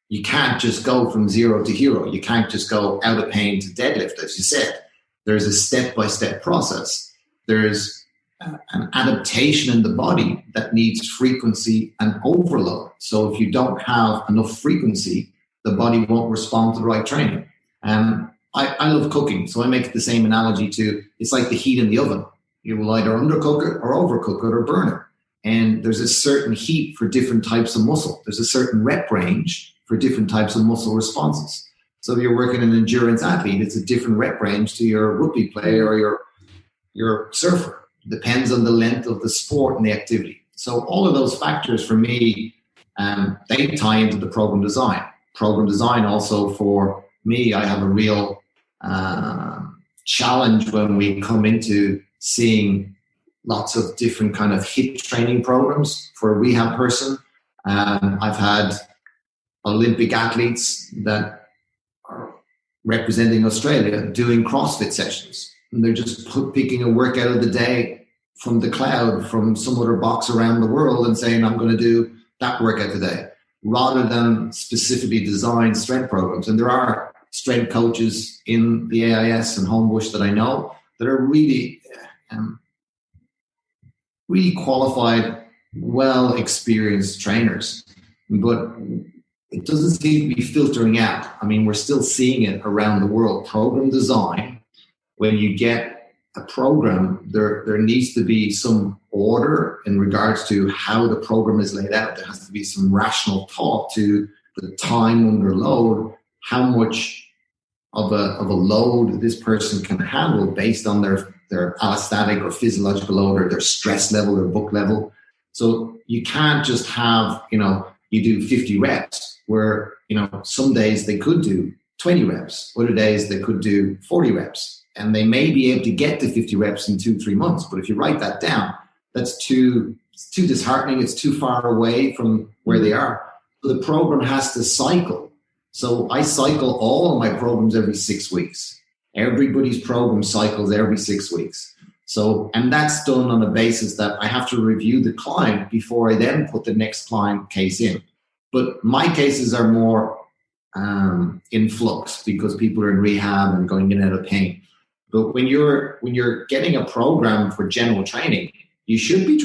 You can't just go from zero to hero. You can't just go out of pain to deadlift, as you said. There's a step-by-step process. There's an adaptation in the body that needs frequency and overload. So if you don't have enough frequency, the body won't respond to the right training. I love cooking, so I make the same analogy to, it's like the heat in the oven. You will either undercook it or overcook it or burn it. And there's a certain heat for different types of muscle. There's a certain rep range for different types of muscle responses. So if you're working an endurance athlete, it's a different rep range to your rugby player or your surfer. It depends on the length of the sport and the activity. So all of those factors for me, they tie into the program design. Program design also for me, I have a real challenge when we come into seeing lots of different kind of HIIT training programs for a rehab person. I've had Olympic athletes that are representing Australia doing CrossFit sessions. And they're just picking a workout of the day from the cloud, from some other box around the world and saying, I'm going to do that workout today, rather than specifically designed strength programs. And there are strength coaches in the AIS and Homebush that I know that are really qualified, well-experienced trainers, but it doesn't seem to be filtering out. I mean, we're still seeing it around the world. Program design, when you get a program, there needs to be some order in regards to how the program is laid out. There has to be some rational thought to the time under load, how much of a load this person can handle based on their allostatic or physiological load or their stress level, their book level. So you can't just have, you do 50 reps where, some days they could do 20 reps, other days they could do 40 reps, and they may be able to get to 50 reps in 2-3 months. But if you write that down, it's too disheartening. It's too far away from where they are. So the program has to cycle. So I cycle all of my programs every 6 weeks. Everybody's program cycles every 6 weeks. So, and that's done on a basis that I have to review the client before I then put the next client case in. But my cases are more in flux because people are in rehab and going in and out of pain. But when you're getting a program for general training, you should be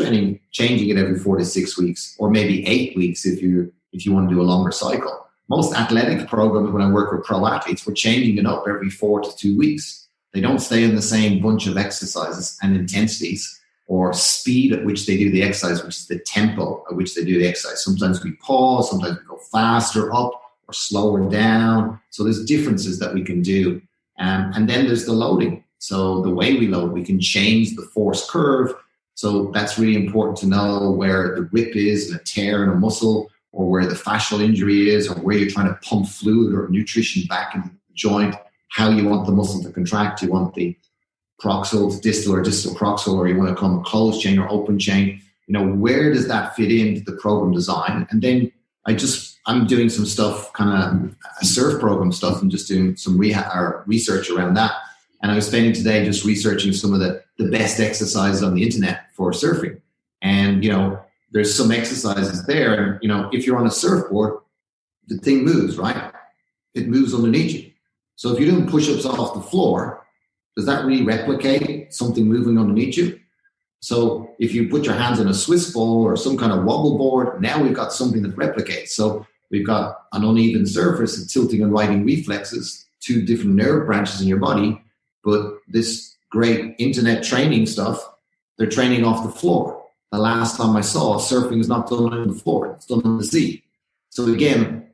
changing it every 4 to 6 weeks, or maybe 8 weeks if you want to do a longer cycle. Most athletic programs, when I work with pro athletes, we're changing it up every 4 to 2 weeks. They don't stay in the same bunch of exercises and intensities or speed at which they do the exercise, which is the tempo at which they do the exercise. Sometimes we pause, sometimes we go faster up or slower down. So there's differences that we can do. And then there's the loading. So the way we load, we can change the force curve. So that's really important to know where the rip is and a tear in a muscle, or where the fascial injury is, or where you're trying to pump fluid or nutrition back into the joint, how you want the muscle to contract. You want the proxial to distal or distal proxial, or you want to come closed chain or open chain. Where does that fit into the program design? And then I'm doing some stuff, kind of a surf program stuff, and just doing some research around that. And I was spending today just researching some of the best exercises on the internet for surfing. And, there's some exercises there. And, if you're on a surfboard, the thing moves, right? It moves underneath you. So if you're doing push-ups off the floor, does that really replicate something moving underneath you? So if you put your hands on a Swiss ball or some kind of wobble board, now we've got something that replicates. So we've got an uneven surface and tilting and righting reflexes, 2 different nerve branches in your body. But this great internet training stuff, they're training off the floor. The last time I saw, surfing is not done on the floor, it's done on the sea. So again,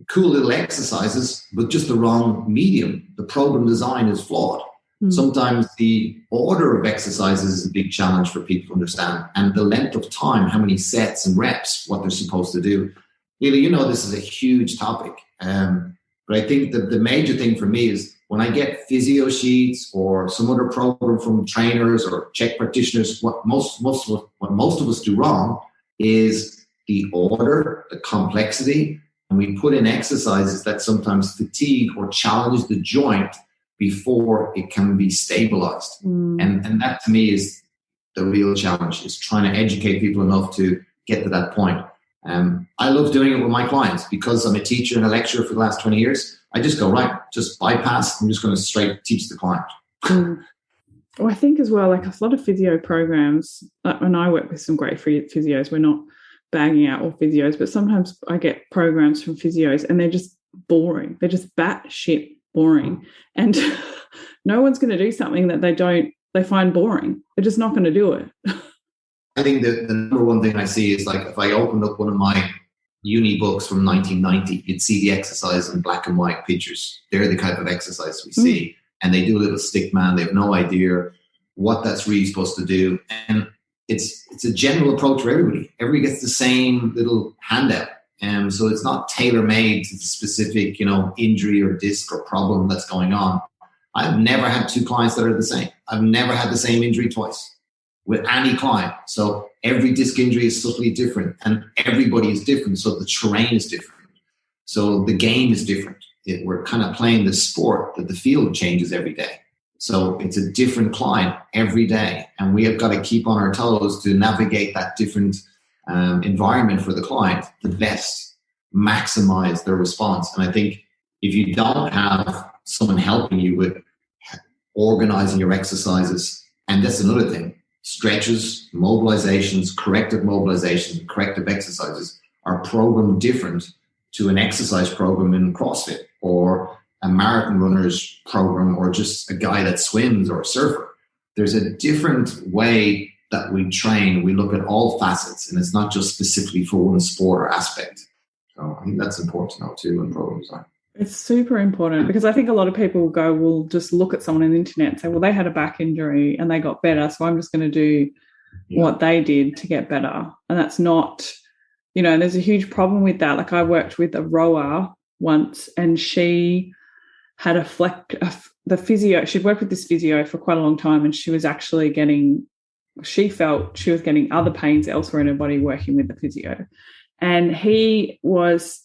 cool little exercises, but just the wrong medium. The program design is flawed. Sometimes the order of exercises is a big challenge for people to understand, and the length of time, how many sets and reps, what they're supposed to do. Really, this is a huge topic. But I think that the major thing for me is when I get physio sheets or some other program from trainers or Chek practitioners, what most of us do wrong is the order, the complexity, and we put in exercises that sometimes fatigue or challenge the joint before it can be stabilized. And that to me is the real challenge, is trying to educate people enough to get to that point. I love doing it with my clients because I'm a teacher and a lecturer for the last 20 years. I just go, right, just bypass. I'm just going to straight teach the client. Well, I think as well, like a lot of physio programs, and I work with some great physios, we're not bagging out all physios, but sometimes I get programs from physios and they're just boring. They're just batshit boring. And no one's going to do something that they they find boring. They're just not going to do it. I think the number one thing I see is, like, if I opened up one of my uni books from 1990, you'd see the exercise in black and white pictures. They're the type of exercise we see. And they do a little stick man. They have no idea what that's really supposed to do. And it's a general approach for everybody. Everybody gets the same little handout. So it's not tailor-made to the specific, injury or disc or problem that's going on. I've never had two clients that are the same. I've never had the same injury twice with any client. So every disc injury is subtly different, and everybody is different. So the terrain is different. So the game is different. We're kind of playing this sport that the field changes every day. So it's a different client every day. And we have got to keep on our toes to navigate that different environment for the client the best, maximize their response. And I think if you don't have someone helping you with organizing your exercises, and that's another thing, stretches, mobilizations, corrective exercises are programmed different to an exercise program in CrossFit or a marathon runner's program or just a guy that swims or a surfer. There's a different way that we train. We look at all facets, and it's not just specifically for one sport or aspect. So I think that's important to know too in program design. It's super important, because I think a lot of people will just look at someone on the internet and say, well, they had a back injury and they got better, so I'm just going to do what they did to get better. And that's not, there's a huge problem with that. Like, I worked with a rower once, and she had the physio. She'd worked with this physio for quite a long time, and she was actually she felt she was getting other pains elsewhere in her body working with the physio. And he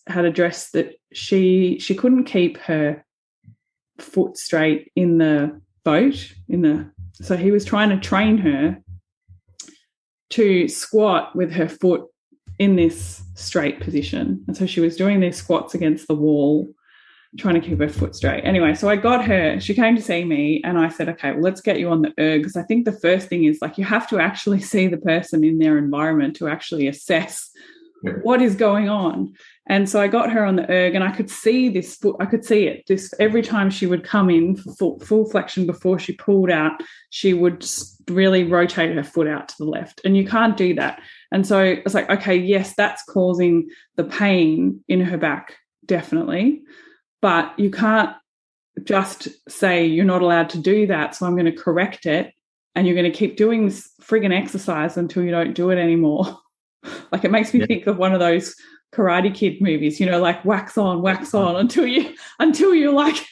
had addressed that she couldn't keep her foot straight in the boat. So he was trying to train her to squat with her foot in this straight position. And so she was doing these squats against the wall, trying to keep her foot straight. Anyway, so I got her. She came to see me, and I said, okay, well, let's get you on the erg, because I think the first thing is, like, you have to actually see the person in their environment to actually assess what is going on. And so I got her on the erg, and I could see this foot. I could see it. This every time she would come in for full flexion before she pulled out, she would really rotate her foot out to the left. And you can't do that. And so I was like, okay, yes, that's causing the pain in her back, definitely. But you can't just say you're not allowed to do that, so I'm going to correct it, and you're going to keep doing this friggin' exercise until you don't do it anymore. Like, it makes me think of one of those Karate Kid movies, like wax on until you're like,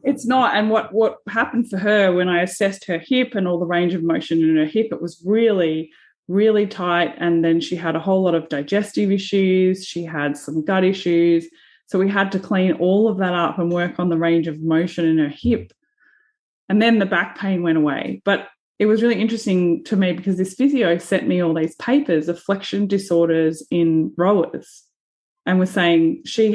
It's not. And what happened for her when I assessed her hip and all the range of motion in her hip, it was really, really tight. And then she had a whole lot of digestive issues. She had some gut issues. So we had to clean all of that up and work on the range of motion in her hip. And then the back pain went away. But it was really interesting to me, because this physio sent me all these papers of flexion disorders in rowers, and was saying she's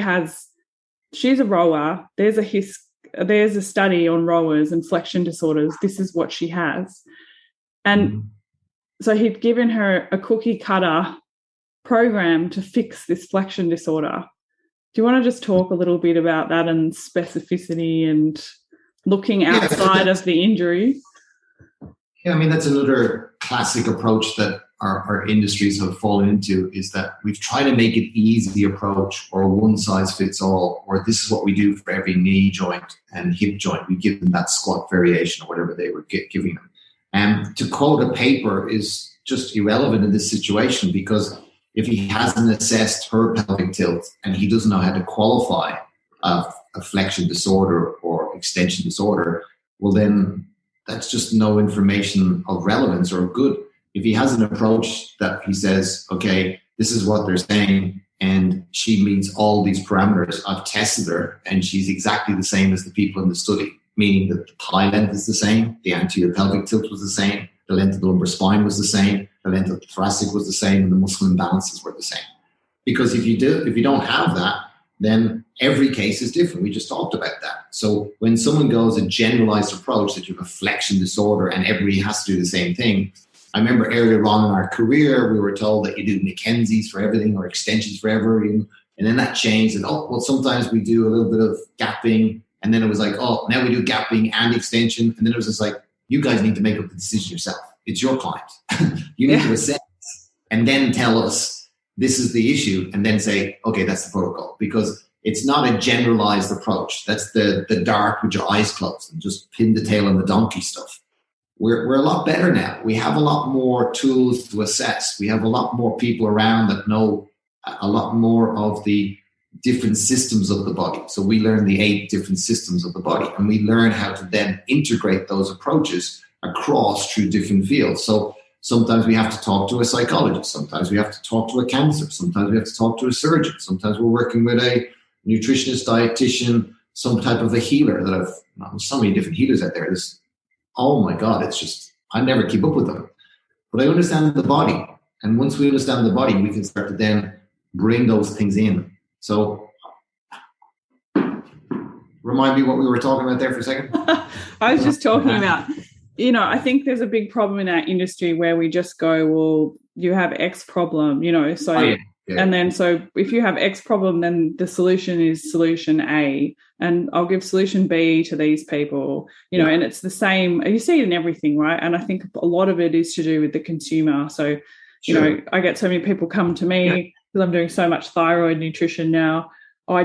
a rower. There's a study on rowers and flexion disorders. This is what she has. And so he'd given her a cookie cutter program to fix this flexion disorder. Do you want to just talk a little bit about that and specificity and looking outside of the injury? Yeah, I mean, that's another classic approach that our industries have fallen into, is that we've tried to make it easy approach, or one size fits all, or this is what we do for every knee joint and hip joint. We give them that squat variation or whatever they were giving them. And to quote a paper is just irrelevant in this situation, because if he hasn't assessed her pelvic tilt and he doesn't know how to qualify a flexion disorder or extension disorder, well, then that's just no information of relevance or good. If he has an approach that he says, okay, this is what they're saying, and she meets all these parameters, I've tested her and she's exactly the same as the people in the study, meaning that the thigh length is the same, the anterior pelvic tilt was the same, the length of the lumbar spine was the same, the length of the thoracic was the same, and the muscle imbalances were the same. Because if you don't have that, then every case is different. We just talked about that. So when someone goes a generalized approach that you have a flexion disorder and everybody has to do the same thing, I remember earlier on in our career, we were told that you do McKenzie's for everything or extensions for everything. And then that changed. And, sometimes we do a little bit of gapping And then it was like, oh, now we do gapping and extension. And then it was just like, you guys need to make up the decision yourself. It's your client. You need to assess and then tell us this is the issue, and then say, okay, that's the protocol. Because it's not a generalized approach. That's the dark with your eyes closed and just pin the tail on the donkey stuff. We're a lot better now. We have a lot more tools to assess. We have a lot more people around that know a lot more of the different systems of the body. So we learn the 8 different systems of the body, and we learn how to then integrate those approaches across through different fields. So sometimes we have to talk to a psychologist. Sometimes we have to talk to a counselor. Sometimes we have to talk to a surgeon. Sometimes we're working with a nutritionist, dietitian, some type of a healer so many different healers out there. Oh my God, it's just, I never keep up with them. But I understand the body. And once we understand the body, we can start to then bring those things in. So remind me what we were talking about there for a second. I was just talking about, I think there's a big problem in our industry where we just go, well, you have X problem, so and then so if you have X problem, then the solution is solution A, and I'll give solution B to these people, and it's the same. You see it in everything, right? And I think a lot of it is to do with the consumer. So, I get so many people come to me because I'm doing so much thyroid nutrition now. I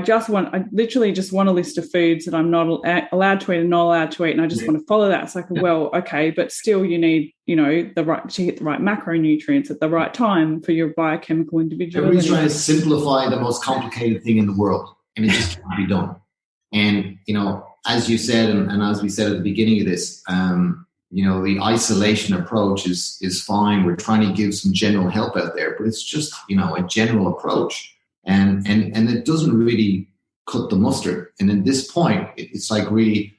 literally just want a list of foods that I'm not allowed to eat and not allowed to eat, and I just want to follow that. It's like, well, okay, but still you need, the right to get the right macronutrients at the right time for your biochemical individuality. Everybody's trying to simplify the most complicated thing in the world, and it just can't be done. And, as you said, and as we said at the beginning of this, the isolation approach is fine. We're trying to give some general help out there, but it's just, a general approach. And it doesn't really cut the mustard. And at this point, it's like really,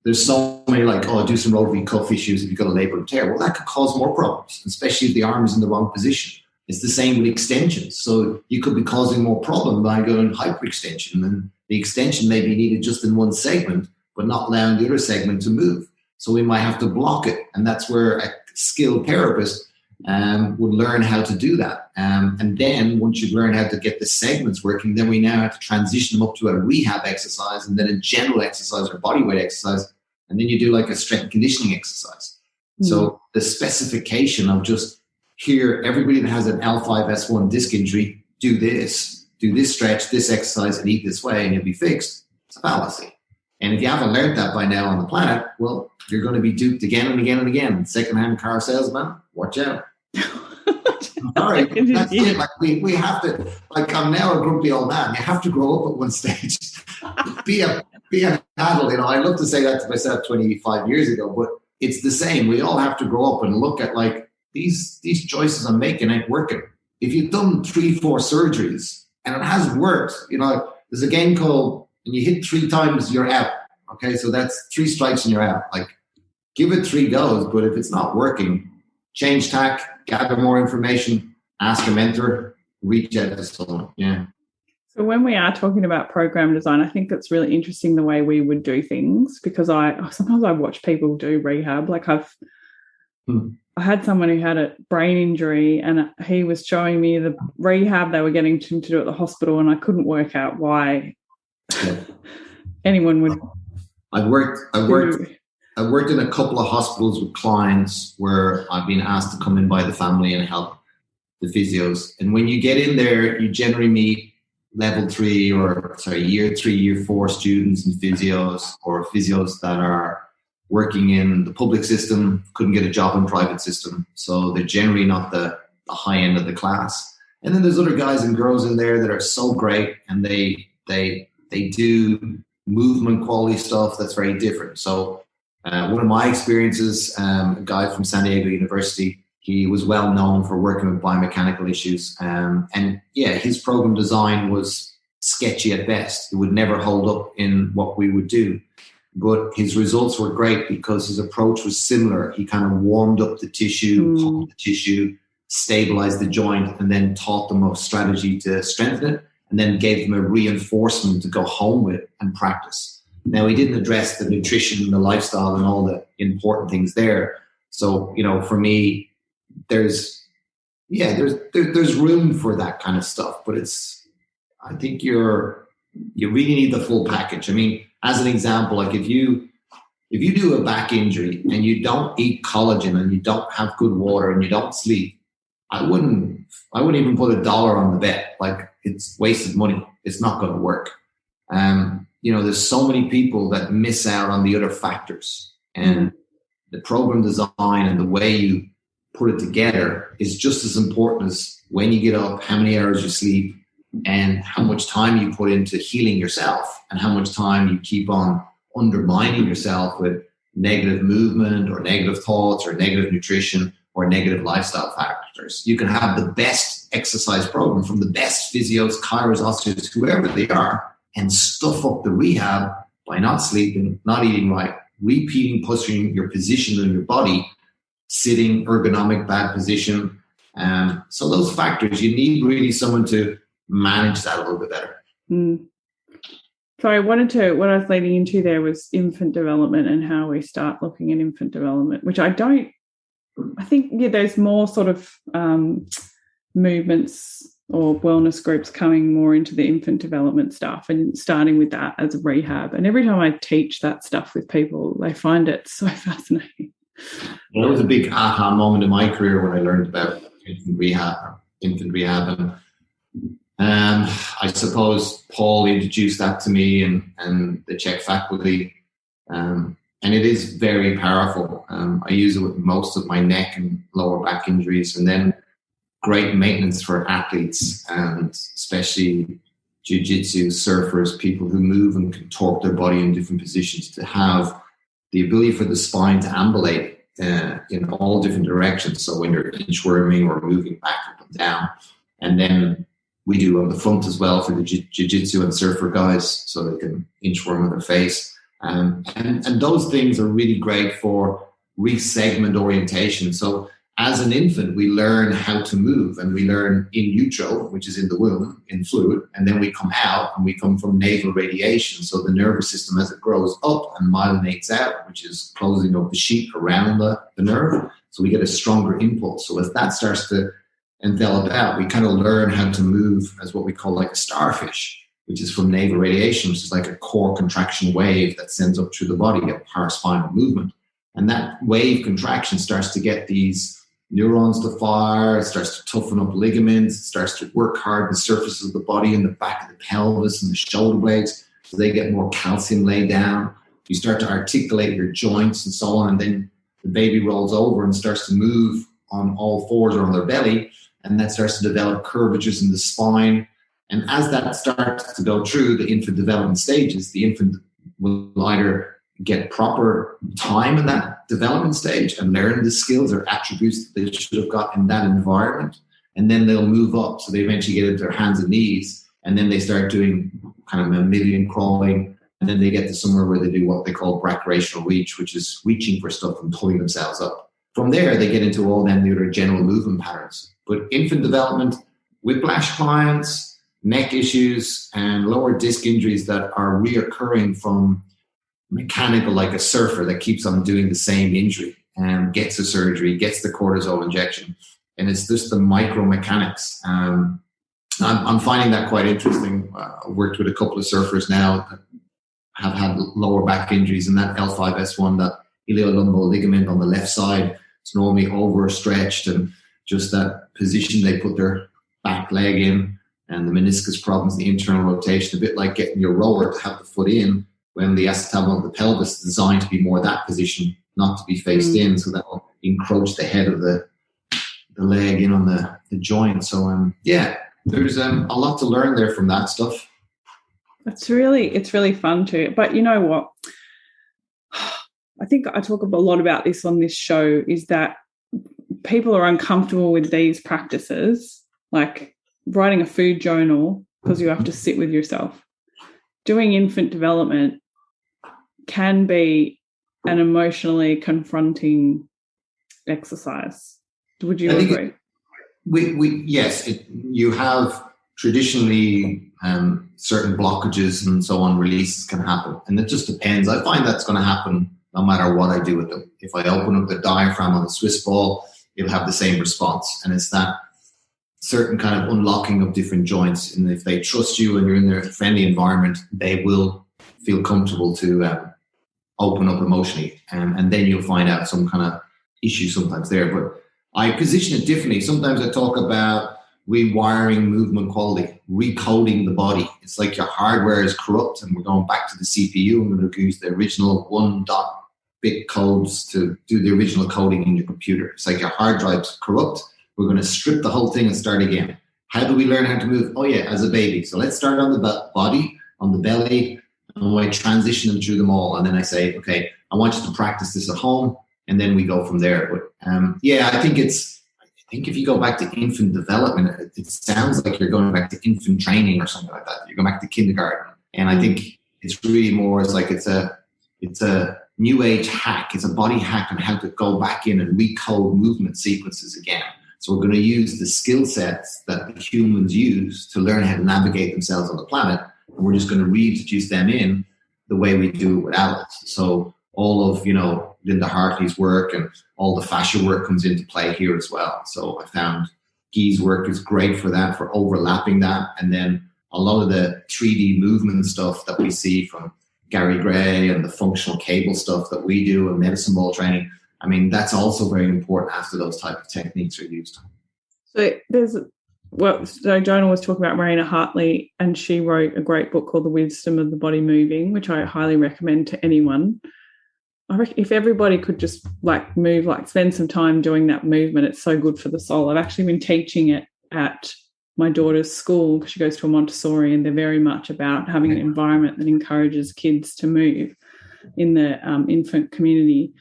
there's so many do some rotator cuff issues if you've got a labral tear. Well, that could cause more problems, especially if the arm is in the wrong position. It's the same with extensions. So you could be causing more problem by going hyperextension. And the extension may be needed just in one segment, but not allowing the other segment to move. So we might have to block it. And that's where a skilled therapist would learn how to do that. And then once you learn how to get the segments working, then we now have to transition them up to a rehab exercise and then a general exercise or bodyweight exercise. And then you do like a strength conditioning exercise. Mm-hmm. So the specification of just here, everybody that has an L5-S1 disc injury, do this stretch, this exercise, and eat this way, and you'll be fixed. It's a fallacy. And if you haven't learned that by now on the planet, well, you're going to be duped again and again and again. Secondhand car salesman, watch out. Sorry, that's it. We have to, I'm now a grumpy old man. You have to grow up at one stage. be an adult. I love to say that to myself 25 years ago, but it's the same. We all have to grow up and look at these choices I'm making ain't working. If you've done 3-4 surgeries and it has worked, there's a game called, and you hit 3 times, you're out. Okay, so that's 3 strikes and you're out. Give it 3 goes, but if it's not working, change tack, gather more information, ask a mentor, reach out to someone. Yeah. So when we are talking about program design, I think it's really interesting the way we would do things, because sometimes I watch people do rehab. I had someone who had a brain injury, and he was showing me the rehab they were getting him to do at the hospital, and I couldn't work out why anyone would. I worked in a couple of hospitals with clients where I've been asked to come in by the family and help the physios. And when you get in there, you generally meet year 3, year 4 students and physios, or physios that are working in the public system, couldn't get a job in private system. So they're generally not the high end of the class. And then there's other guys and girls in there that are so great, and they do movement quality stuff that's very different. So one of my experiences, a guy from San Diego University, he was well known for working with biomechanical issues. His program design was sketchy at best. It would never hold up in what we would do. But his results were great because his approach was similar. He kind of warmed up the tissue, pumped the tissue, stabilized the joint, and then taught them a strategy to strengthen it, and then gave them a reinforcement to go home with and practice. Now, he didn't address the nutrition and the lifestyle and all the important things there. So, for me, there's room for that kind of stuff. But I think you're you really need the full package. I mean, as an example, like if you do a back injury and you don't eat collagen and you don't have good water and you don't sleep, I wouldn't even put $1 on the bet. Like, it's wasted money. It's not going to work. There's so many people that miss out on the other factors, and the program design and the way you put it together is just as important as when you get up, how many hours you sleep, and how much time you put into healing yourself, and how much time you keep on undermining yourself with negative movement or negative thoughts or negative nutrition or negative lifestyle factors. You can have the best exercise program from the best physios, chiros, osteos, whoever they are, and stuff up the rehab by not sleeping, not eating right, repeating, pushing your position in your body, sitting, ergonomic, bad position. So those factors, you need really someone to manage that a little bit better. So what I was leading into there was infant development and how we start looking at infant development, which I think there's more sort of movements or wellness groups coming more into the infant development stuff and starting with that as a rehab. And every time I teach that stuff with people, they find it so fascinating. Well, it was a big aha moment in my career when I learned about infant rehab. And I suppose Paul introduced that to me and the Chek faculty. And it is very powerful. I use it with most of my neck and lower back injuries, and then great maintenance for athletes, and especially jiu-jitsu, surfers, people who move and can torque their body in different positions, to have the ability for the spine to ambulate in all different directions. So when you're inchworming or moving back up and down, and then we do on the front as well for the jiu-jitsu and surfer guys, so they can inchworm on their face. And those things are really great for re-segment orientation. So as an infant, we learn how to move, and we learn in utero, which is in the womb, in fluid, and then we come out and we come from navel radiation. So the nervous system, as it grows up and myelinates out, which is closing of the sheet around the nerve, so we get a stronger impulse. So as that starts to envelop out, we kind of learn how to move as what we call like a starfish, which is from navel radiation, which is like a core contraction wave that sends up through the body, a paraspinal movement. And that wave contraction starts to get these neurons to fire, it starts to toughen up ligaments, it starts to work hard the surfaces of the body and the back of the pelvis and the shoulder blades, so they get more calcium laid down. You start to articulate your joints and so on, and then the baby rolls over and starts to move on all fours or on their belly, and that starts to develop curvatures in the spine. And as that starts to go through the infant development stages, the infant will either get proper time in that development stage and learn the skills or attributes that they should have got in that environment. And then they'll move up. So they eventually get into their hands and knees, and then they start doing kind of mammalian crawling. And then they get to somewhere where they do what they call brachioracial reach, which is reaching for stuff and pulling themselves up. From there, they get into all them the other general movement patterns. But infant development, whiplash clients, neck issues, and lower disc injuries that are reoccurring from mechanical, like a surfer that keeps on doing the same injury and gets a surgery, gets the cortisol injection, and it's just the micro mechanics. I'm finding that quite interesting. I've worked with a couple of surfers now that have had lower back injuries, and that L5S1, that iliolumbar ligament on the left side, is normally overstretched, and just that position they put their back leg in, and the meniscus problems, the internal rotation, a bit like getting your rower to have the foot in, when the acetabulum of the pelvis is designed to be more that position, not to be faced in, so that will encroach the head of the leg in on the joint. So there's a lot to learn there from that stuff. It's really fun too. But you know what? I think I talk a lot about this on this show, is that people are uncomfortable with these practices, like writing a food journal because you have to sit with yourself. Doing infant development can be an emotionally confronting exercise. Would you agree? Yes, you have traditionally certain blockages and so on, releases can happen. And it just depends. I find that's going to happen no matter what I do with them. If I open up the diaphragm on a Swiss ball, it'll have the same response. And it's that certain kind of unlocking of different joints. And if they trust you and you're in their friendly environment, they will feel comfortable to open up emotionally. And then you'll find out some kind of issue sometimes there. But I position it differently. Sometimes I talk about rewiring movement quality, recoding the body. It's like your hardware is corrupt and we're going back to the CPU and we're going to use the original 1-bit codes to do the original coding in your computer. It's like your hard drive's corrupt. We're going to strip the whole thing and start again. How do we learn how to move? Oh yeah, as a baby. So let's start on the body, on the belly, and I transition them through them all. And then I say, okay, I want you to practice this at home. And then we go from there. But I think if you go back to infant development, it sounds like you're going back to infant training or something like that. You're going back to kindergarten. And I think it's really more, it's a new age hack. It's a body hack on how to go back in and recode movement sequences again. So we're going to use the skill sets that the humans use to learn how to navigate themselves on the planet. And we're just going to reintroduce them in the way we do it with adults. So all of, Linda Hartley's work and all the fascia work comes into play here as well. So I found Guy's work is great for that, for overlapping that. And then a lot of the 3D movement stuff that we see from Gary Gray and the functional cable stuff that we do and medicine ball training, I mean, that's also very important after those type of techniques are used. So Jonah was talking about Raina Hartley, and she wrote a great book called The Wisdom of the Body Moving, which I highly recommend to anyone. I reckon if everybody could just move, spend some time doing that movement, it's so good for the soul. I've actually been teaching it at my daughter's school because she goes to a Montessori, and they're very much about having an environment that encourages kids to move in the infant community.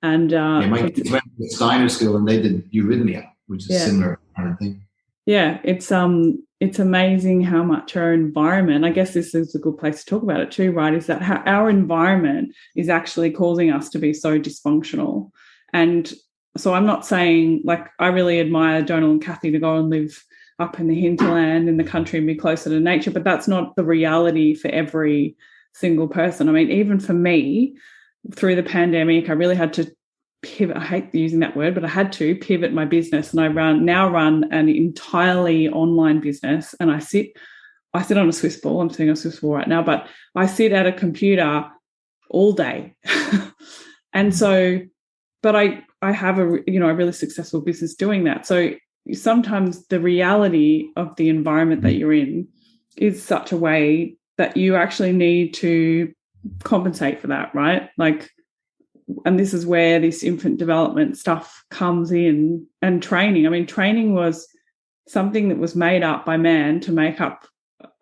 And my kids went to Steiner School and they did eurythmia, which is similar kind of thing. Yeah, it's amazing how much our environment, I guess this is a good place to talk about it too, right, is that how our environment is actually causing us to be so dysfunctional. And so I'm not saying, I really admire Donal and Kathy to go and live up in the hinterland in the country and be closer to nature, but that's not the reality for every single person. I mean, even for me, through the pandemic, I really had to pivot. I hate using that word, but I had to pivot my business, and I now run an entirely online business. And I sit on a Swiss ball. I'm sitting on a Swiss ball right now, but I sit at a computer all day. And so, but I have a really successful business doing that. So sometimes the reality of the environment that you're in is such a way that you actually need to compensate for that, right? And this is where this infant development stuff comes in, and training. I mean, training was something that was made up by man to make up,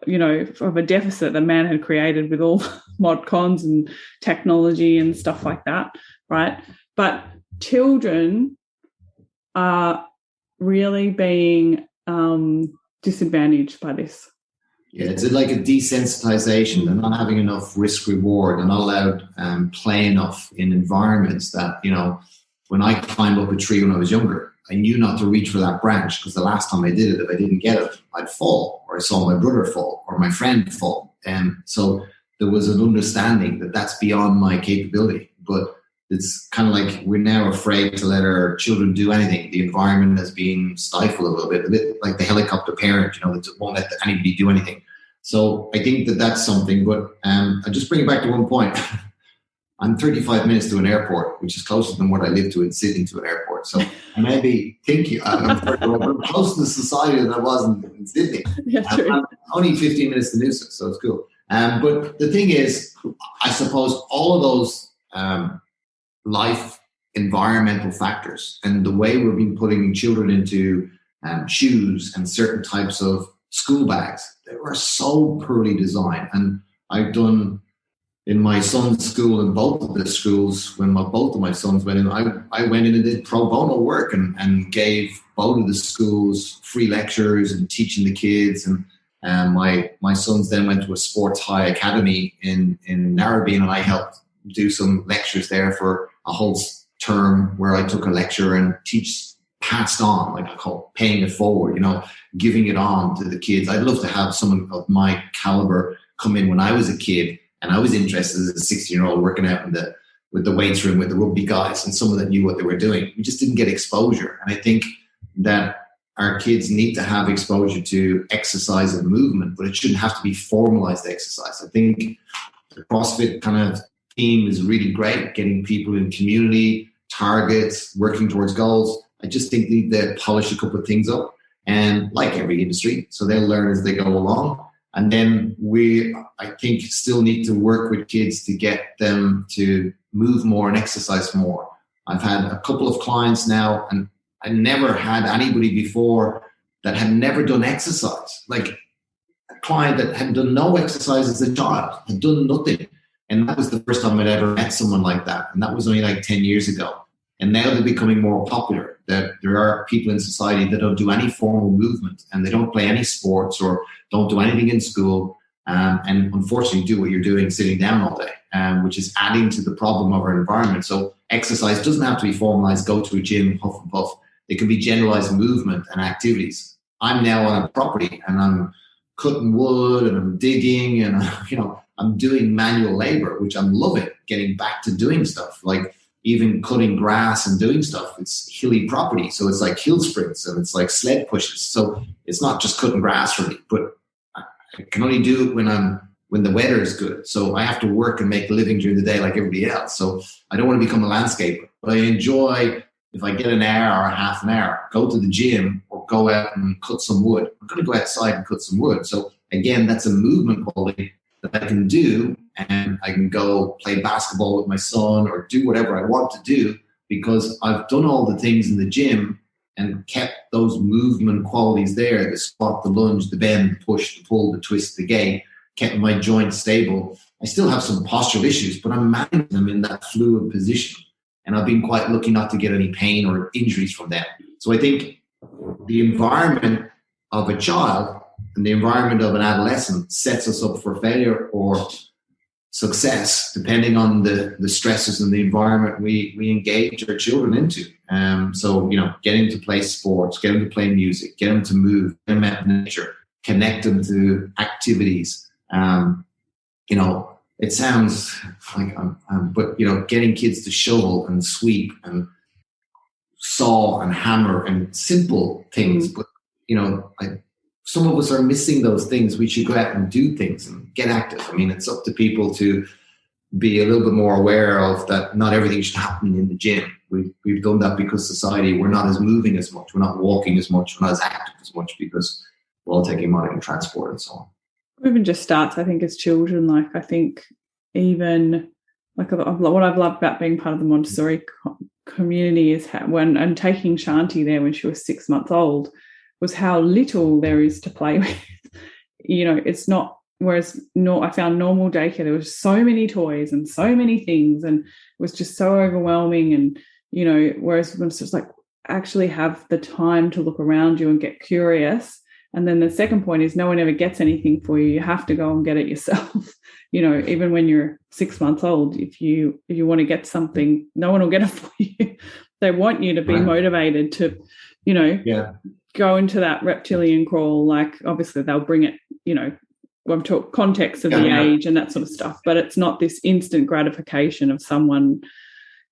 of a deficit that man had created with all mod cons and technology and stuff like that, right? But children are really being disadvantaged by this. Yeah, it's like a desensitization. They're not having enough risk reward. They're not allowed play enough in environments that, when I climbed up a tree when I was younger, I knew not to reach for that branch because the last time I did it, if I didn't get it, I'd fall, or I saw my brother fall or my friend fall. So there was an understanding that that's beyond my capability. But it's kind of like we're now afraid to let our children do anything. The environment has been stifled a bit like the helicopter parent, that won't let anybody do anything. So I think that that's something. But I'll just bring it back to one point. I'm 35 minutes to an airport, which is closer than what I live to in Sydney to an airport. So I may be thinking I'm closer to society than I was in Sydney. Yeah, true. I'm only 15 minutes to Noosa, so it's cool. But the thing is, I suppose all of those life environmental factors and the way we've been putting children into shoes and certain types of school bags, they were so poorly designed. And I've done in my son's school and both of the schools, when both of my sons went in, I went in and did pro bono work and gave both of the schools free lectures and teaching the kids. And my sons then went to a sports high academy in Narrabeen, and I helped do some lectures there for a whole term where I took a lecture and passed on, like I call paying it forward, giving it on to the kids. I'd love to have someone of my caliber come in when I was a kid and I was interested as a 16-year-old working out with the weights room with the rugby guys, and someone that knew what they were doing. We just didn't get exposure. And I think that our kids need to have exposure to exercise and movement, but it shouldn't have to be formalized exercise. I think the CrossFit kind of theme is really great, getting people in community, targets, working towards goals. I just think they need to polish a couple of things up, and like every industry, so they'll learn as they go along. And then I think, still need to work with kids to get them to move more and exercise more. I've had a couple of clients now, and I never had anybody before that had never done exercise. Like a client that had done no exercise as a child, had done nothing. And that was the first time I'd ever met someone like that. And that was only like 10 years ago. And now they're becoming more popular. That there are people in society that don't do any formal movement, and they don't play any sports or don't do anything in school. And unfortunately do what you're doing, sitting down all day, which is adding to the problem of our environment. So exercise doesn't have to be formalized, go to a gym, puff and puff. It can be generalized movement and activities. I'm now on a property and I'm cutting wood and I'm digging and I'm doing manual labor, which I'm loving, getting back to doing stuff like even cutting grass and doing stuff. It's hilly property, so it's like hill sprints and it's like sled pushes. So it's not just cutting grass for me, but I can only do it when the weather is good. So I have to work and make a living during the day like everybody else. So I don't want to become a landscaper, but I enjoy, if I get an hour or half an hour, go to the gym or go out and cut some wood. I'm going to go outside and cut some wood. So again, that's a movement quality that I can do, and I can go play basketball with my son or do whatever I want to do, because I've done all the things in the gym and kept those movement qualities there, the squat, the lunge, the bend, the push, the pull, the twist, the gait, kept my joints stable. I still have some postural issues, but I'm managing them in that fluid position. And I've been quite lucky not to get any pain or injuries from that. So I think the environment of a child and the environment of an adolescent sets us up for failure or success, depending on the stresses and the environment we engage our children into. So, getting to play sports, get them to play music, get them to move, get them out in nature, connect them to activities. It sounds like but getting kids to shovel and sweep and saw and hammer and simple things. But, some of us are missing those things. We should go out and do things and get active. I mean, it's up to people to be a little bit more aware of that. Not everything should happen in the gym. We've done that because society, we're not as moving as much. We're not walking as much. We're not as active as much because we're all taking modern transport and so on. Even just starts, I think, as children. Like, I think even like what I've loved about being part of the Montessori community is and taking Shanti there when she was 6 months old, was how little there is to play with. It's not, whereas I found normal daycare, there was so many toys and so many things, and it was just so overwhelming. And, whereas when it's just like, actually have the time to look around you and get curious. And then the second point is, no one ever gets anything for you. You have to go and get it yourself. Even when you're 6 months old, if you want to get something, no one will get it for you. They want you to be motivated to, go into that reptilian crawl. Like, obviously they'll bring it, I'm talking context of the age and that sort of stuff, but it's not this instant gratification of someone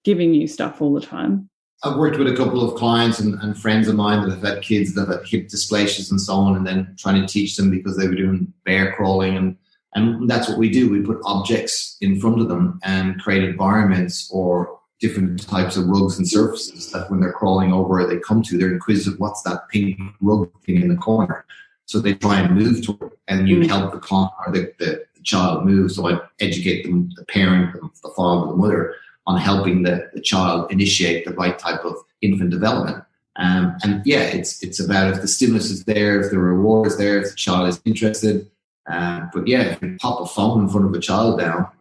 giving you stuff all the time. I've worked with a couple of clients and friends of mine that have had kids that have hip dysplasias and so on, and then trying to teach them because they were doing bear crawling. And that's what we do. We put objects in front of them and create environments or different types of rugs and surfaces that when they're crawling over, they come to, they're inquisitive, what's that pink rug thing in the corner? So they try and move to it, and you help the client or the child move. So I educate them, the parent, the father, the mother, on helping the child initiate the right type of infant development. It's about if the stimulus is there, if the reward is there, if the child is interested. If you pop a phone in front of a child now,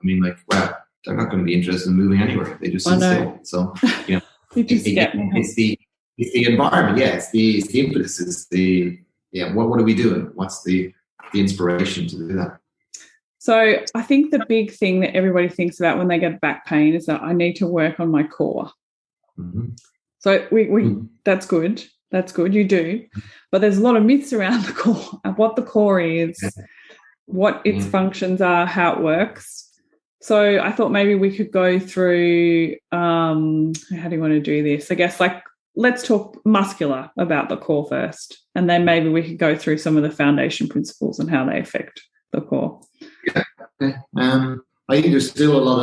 they're not going to be interested in moving anywhere. They just sit still. So, it's the environment. Yeah, it's the impetus. It's what are we doing? What's the inspiration to do that? So I think the big thing that everybody thinks about when they get back pain is that I need to work on my core. Mm-hmm. So that's good. That's good. You do. But there's a lot of myths around the core, what the core is, what its functions are, how it works. So I thought maybe we could go through, how do you want to do this? I guess like let's talk muscular about the core first, and then maybe we could go through some of the foundation principles and how they affect the core. Yeah. Okay. I think there's still a lot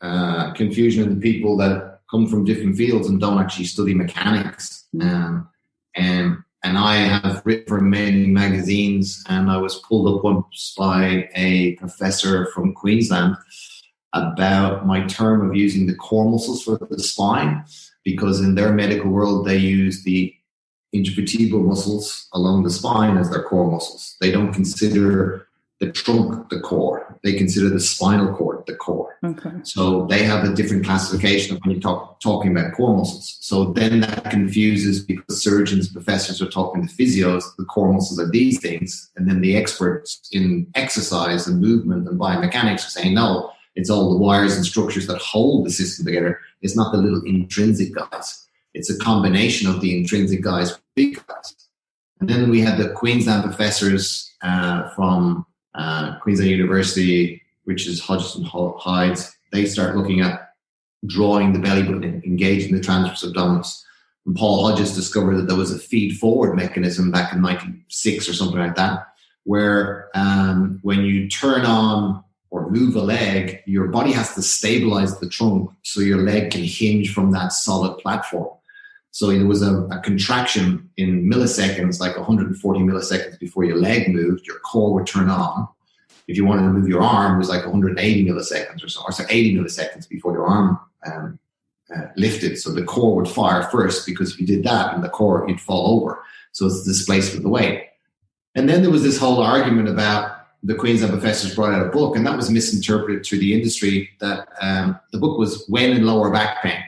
of confusion in people that come from different fields and don't actually study mechanics. And I have written for many magazines, and I was pulled up once by a professor from Queensland about my term of using the core muscles for the spine, because in their medical world, they use the intervertebral muscles along the spine as their core muscles. They don't consider the trunk the core. They consider the spinal cord the core. Okay. So they have a different classification of when you're talking about core muscles. So then that confuses, because surgeons, professors are talking to physios, the core muscles are these things. And then the experts in exercise and movement and biomechanics are saying, no, it's all the wires and structures that hold the system together. It's not the little intrinsic guys. It's a combination of the intrinsic guys with big guys. And then we had the Queensland professors from Queensland University, which is Hodgson Hydes. They start looking at drawing the belly button in, engaging the transverse abdominis. And Paul Hodges discovered that there was a feed-forward mechanism back in 1996 or something like that, where when you turn on or move a leg, your body has to stabilize the trunk so your leg can hinge from that solid platform. So there was a contraction in milliseconds, like 140 milliseconds before your leg moved, your core would turn on. If you wanted to move your arm, it was like 180 milliseconds or so, or 80 milliseconds before your arm lifted. So the core would fire first, because if you did that in the core, you'd fall over. So it's the displacement of the weight. And then there was this whole argument about, the Queensland professors brought out a book, and that was misinterpreted through the industry, that the book was When in Lower Back Pain.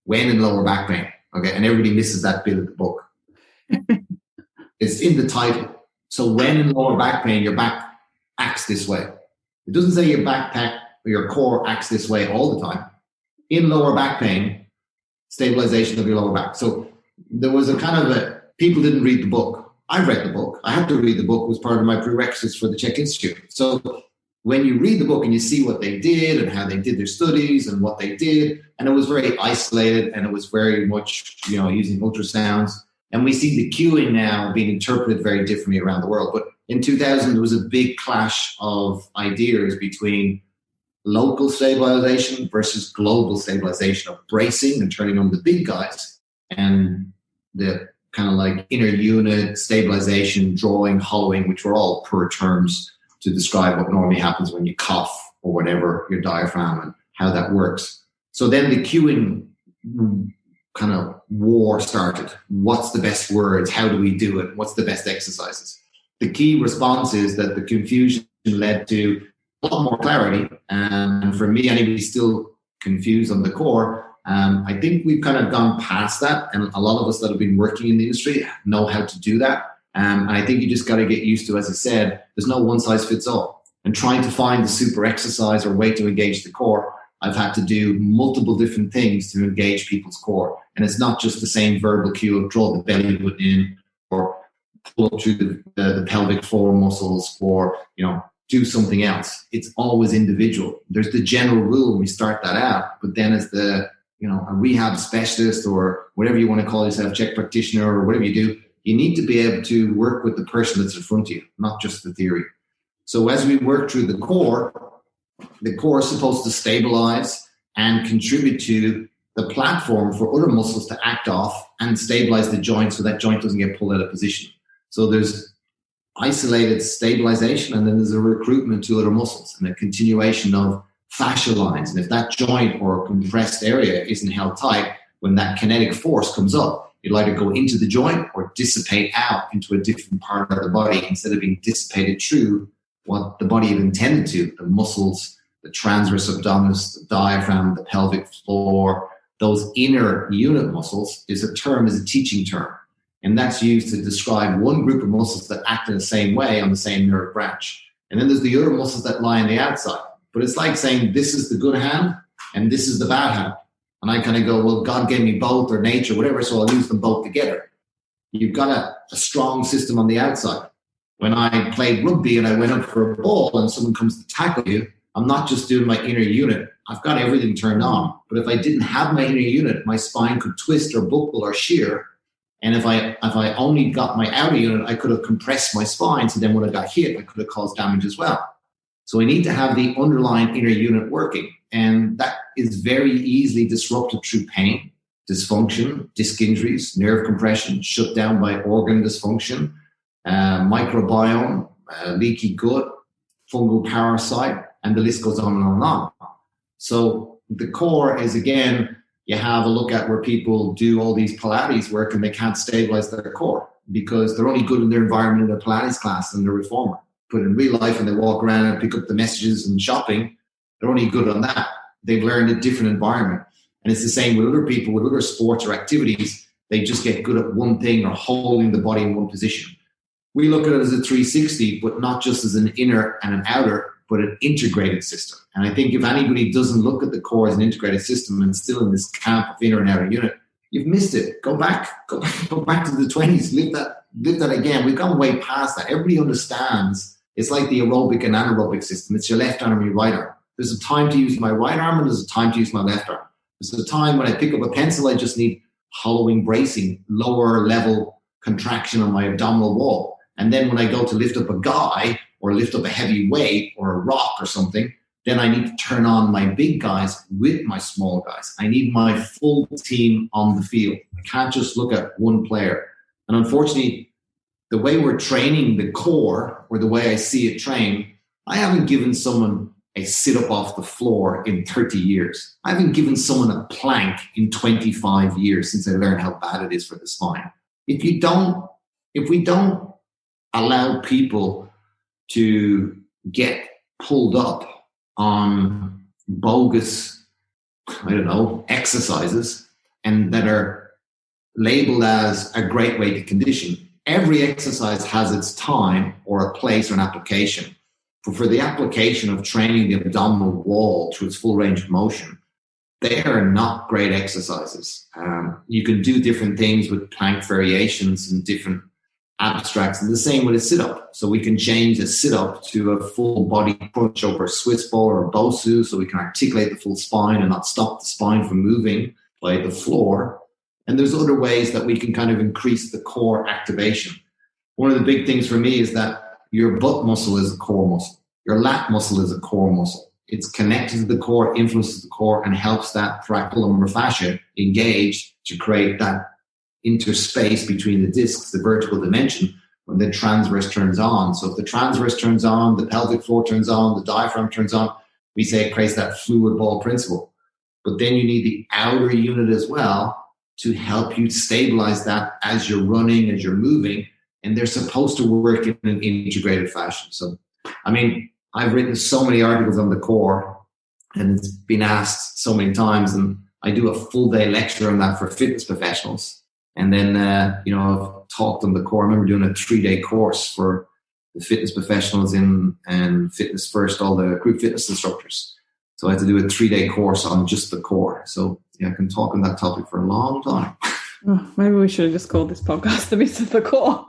When in Lower Back Pain. Okay, and everybody misses that bit of the book. It's in the title. So when in lower back pain, your back acts this way. It doesn't say your backpack or your core acts this way all the time. In lower back pain, stabilization of your lower back. So there was a kind of people didn't read the book. I read the book. I had to read the book. It was part of my prerequisites for the Chek Institute. So when you read the book and you see what they did and how they did their studies and what they did, and it was very isolated, and it was very much, using ultrasounds. And we see the cueing now being interpreted very differently around the world. But in 2000, there was a big clash of ideas between local stabilization versus global stabilization, of bracing and turning on the big guys, and the kind of like inner unit stabilization, drawing, hollowing, which were all poor terms to describe what normally happens when you cough or whatever, your diaphragm, and how that works. So then the cueing kind of war started. What's the best words? How do we do it? What's the best exercises? The key response is that the confusion led to a lot more clarity. And for me, anybody still confused on the core, I think we've kind of gone past that. And a lot of us that have been working in the industry know how to do that. And I think you just got to get used to, as I said, there's no one size fits all. And trying to find the super exercise or way to engage the core, I've had to do multiple different things to engage people's core. And it's not just the same verbal cue of draw the belly button in, or pull up through the pelvic floor muscles, or, do something else. It's always individual. There's the general rule when we start that out, but then as a rehab specialist, or whatever you want to call yourself, Chek practitioner, or whatever you do, you need to be able to work with the person that's in front of you, not just the theory. So as we work through the core is supposed to stabilize and contribute to the platform for other muscles to act off and stabilize the joint so that joint doesn't get pulled out of position. So there's isolated stabilization, and then there's a recruitment to other muscles and a continuation of fascia lines. And if that joint or compressed area isn't held tight, when that kinetic force comes up, it'll either go into the joint or dissipate out into a different part of the body instead of being dissipated through what the body had intended to, the muscles, the transverse abdominis, the diaphragm, the pelvic floor. Those inner unit muscles is a teaching term. And that's used to describe one group of muscles that act in the same way on the same nerve branch. And then there's the other muscles that lie on the outside. But it's like saying this is the good hand and this is the bad hand. And I kind of go, well, God gave me both, or nature, whatever, so I'll use them both together. You've got a strong system on the outside. When I played rugby and I went up for a ball and someone comes to tackle you, I'm not just doing my inner unit. I've got everything turned on. But if I didn't have my inner unit, my spine could twist or buckle or shear. And if I only got my outer unit, I could have compressed my spine. So then when I got hit, I could have caused damage as well. So I need to have the underlying inner unit working. And that is very easily disrupted through pain, dysfunction, disc injuries, nerve compression, shut down by organ dysfunction, microbiome, leaky gut, fungal parasite, and the list goes on and on and on. So the core is, again, you have a look at where people do all these Pilates work and they can't stabilize their core because they're only good in their environment in a Pilates class and the reformer. But in real life, when they walk around and pick up the messages and shopping, they're only good on that. They've learned a different environment. And it's the same with other people, with other sports or activities. They just get good at one thing or holding the body in one position. We look at it as a 360, but not just as an inner and an outer, but an integrated system. And I think if anybody doesn't look at the core as an integrated system and still in this camp of inner and outer unit, you've missed it. Go back to the 20s, live that again. We've gone way past that. Everybody understands it's like the aerobic and anaerobic system. It's your left arm and your right arm. There's a time to use my right arm and there's a time to use my left arm. There's a time when I pick up a pencil, I just need hollowing bracing, lower level contraction on my abdominal wall. And then when I go to lift up a guy or lift up a heavy weight or a rock or something, then I need to turn on my big guys with my small guys. I need my full team on the field. I can't just look at one player. And unfortunately, the way we're training the core, or the way I see it trained, I haven't given someone a sit-up off the floor in 30 years. I haven't given someone a plank in 25 years since I learned how bad it is for the spine. If we don't allow people to get pulled up on bogus, exercises and that are labeled as a great way to condition. Every exercise has its time or a place or an application. For the application of training the abdominal wall to its full range of motion, they are not great exercises. You can do different things with plank variations and different abstracts, and the same with a sit-up. So we can change a sit-up to a full body crunch over a Swiss ball or a Bosu, so we can articulate the full spine and not stop the spine from moving by the floor. And there's other ways that we can kind of increase the core activation. One of the big things for me is that your butt muscle is a core muscle. Your lat muscle is a core muscle. It's connected to the core, influences the core, and helps that thoracolumbar fascia engage to create that interspace between the discs, the vertical dimension, when the transverse turns on. So if the transverse turns on, the pelvic floor turns on, the diaphragm turns on, we say it creates that fluid ball principle. But then you need the outer unit as well to help you stabilize that as you're running, as you're moving, and they're supposed to work in an integrated fashion. So, I've written so many articles on the core, and it's been asked so many times, and I do a full day lecture on that for fitness professionals. And then, I've talked on the core. I remember doing a 3-day course for the fitness professionals and Fitness First, all the group fitness instructors. So I had to do a 3-day course on just the core. So I can talk on that topic for a long time. Oh, maybe we should have just called this podcast The Myths of the Core.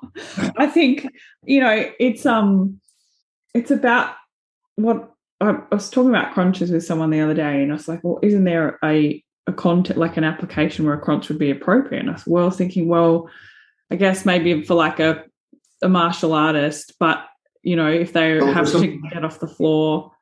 I think, it's about what I was talking about crunches with someone the other day, and I was like, well, isn't there a content, like an application where a crunch would be appropriate? And I was thinking, I guess maybe for like a martial artist, but, if they have to get off the floor.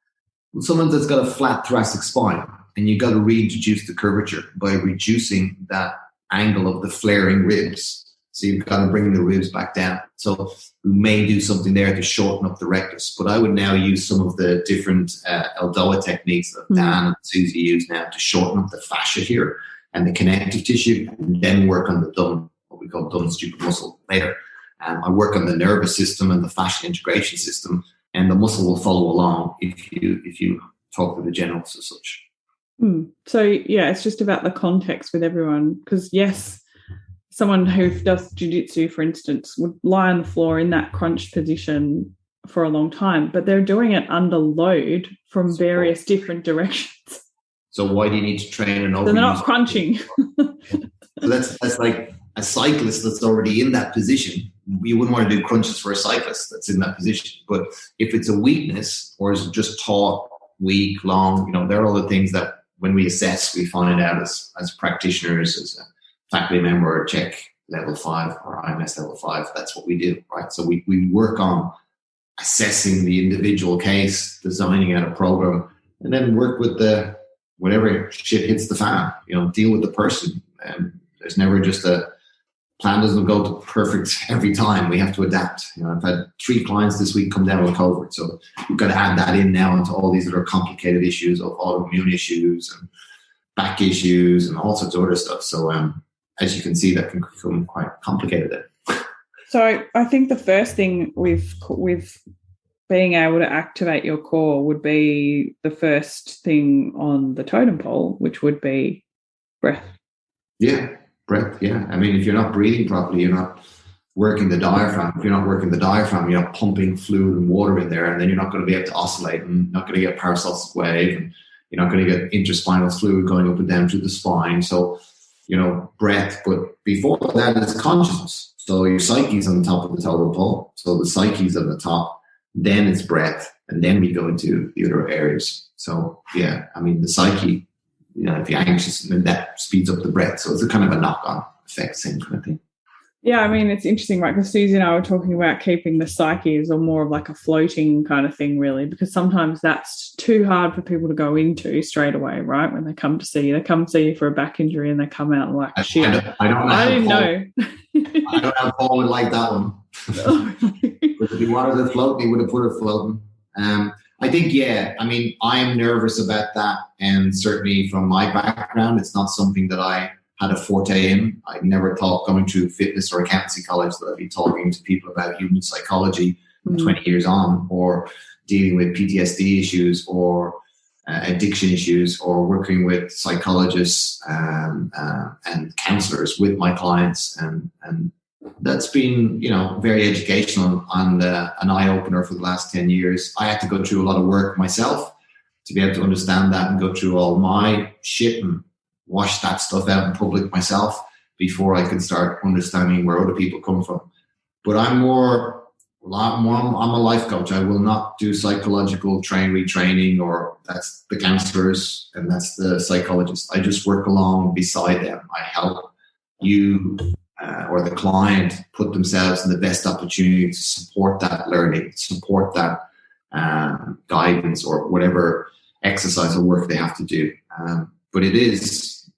Someone that's got a flat thoracic spine, and you've got to reintroduce the curvature by reducing that angle of the flaring ribs. So you've got to bring the ribs back down. So we may do something there to shorten up the rectus. But I would now use some of the different Eldoa techniques that Dan and Susie use now to shorten up the fascia here and the connective tissue, and then work on the dumb, what we call dumb stupid muscle later. I work on the nervous system and the fascia integration system, and the muscle will follow along if you talk to the generals as such. So, it's just about the context with everyone, because, yes, someone who does jiu-jitsu, for instance, would lie on the floor in that crunched position for a long time, but they're doing it under load from various different directions. So why do you need to train an overuse? So they're not crunching. So that's like a cyclist that's already in that position. You wouldn't want to do crunches for a cyclist that's in that position. But if it's a weakness or is just taught week long. You know, they're all the things that when we assess, we find out as practitioners, as a faculty member at Chek level 5 or IMS level 5. That's what we do, right? So we work on assessing the individual case, designing out a program, and then work with the whatever shit hits the fan. You know, deal with the person. And there's never just a plan doesn't go to perfect every time. We have to adapt. You know, I've had 3 clients this week come down with COVID, so we've got to add that in now into all these other complicated issues of autoimmune issues and back issues and all sorts of other stuff. So as you can see, that can become quite complicated then. So I think the first thing with being able to activate your core would be the first thing on the totem pole, which would be breath. Yeah, breath, yeah. I mean, if you're not breathing properly, you're not working the diaphragm. If you're not working the diaphragm, you're not pumping fluid and water in there, and then you're not going to be able to oscillate and not going to get paracelsus wave, and you're not going to get interspinal fluid going up and down through the spine. So, you know, breath. But before that is consciousness. So your psyche's on the top of the totem pole. So the psyche's on the top. Then it's breath. And then we go into the other areas. So, yeah, I mean, the psyche, you know, if you're anxious, then that speeds up the breath. So it's a kind of a knock-on effect, same kind of thing. Yeah, I mean, it's interesting, right? Because Susie and I were talking about keeping the psyche as a more of like a floating kind of thing, really, because sometimes that's too hard for people to go into straight away, right? When they come to see you, they come see you for a back injury and they come out like, shit, I didn't know. I don't have Paul would like that one. But if he wanted it floating, he would have put it floating. I think, yeah, I mean, I am nervous about that. And certainly from my background, it's not something that I had a forte in. I never thought going through fitness or accountancy college that I'd be talking to people about human psychology 20 years on, or dealing with PTSD issues or addiction issues, or working with psychologists and counselors with my clients. And that's been, you know, very educational and an eye-opener for the last 10 years. I had to go through a lot of work myself to be able to understand that and go through all my shit and wash that stuff out in public myself before I could start understanding where other people come from. But I'm a life coach. I will not do psychological retraining, or that's the counselors and that's the psychologists. I just work along beside them. I help you or the client put themselves in the best opportunity to support that learning, support that guidance or whatever exercise or work they have to do. But it is,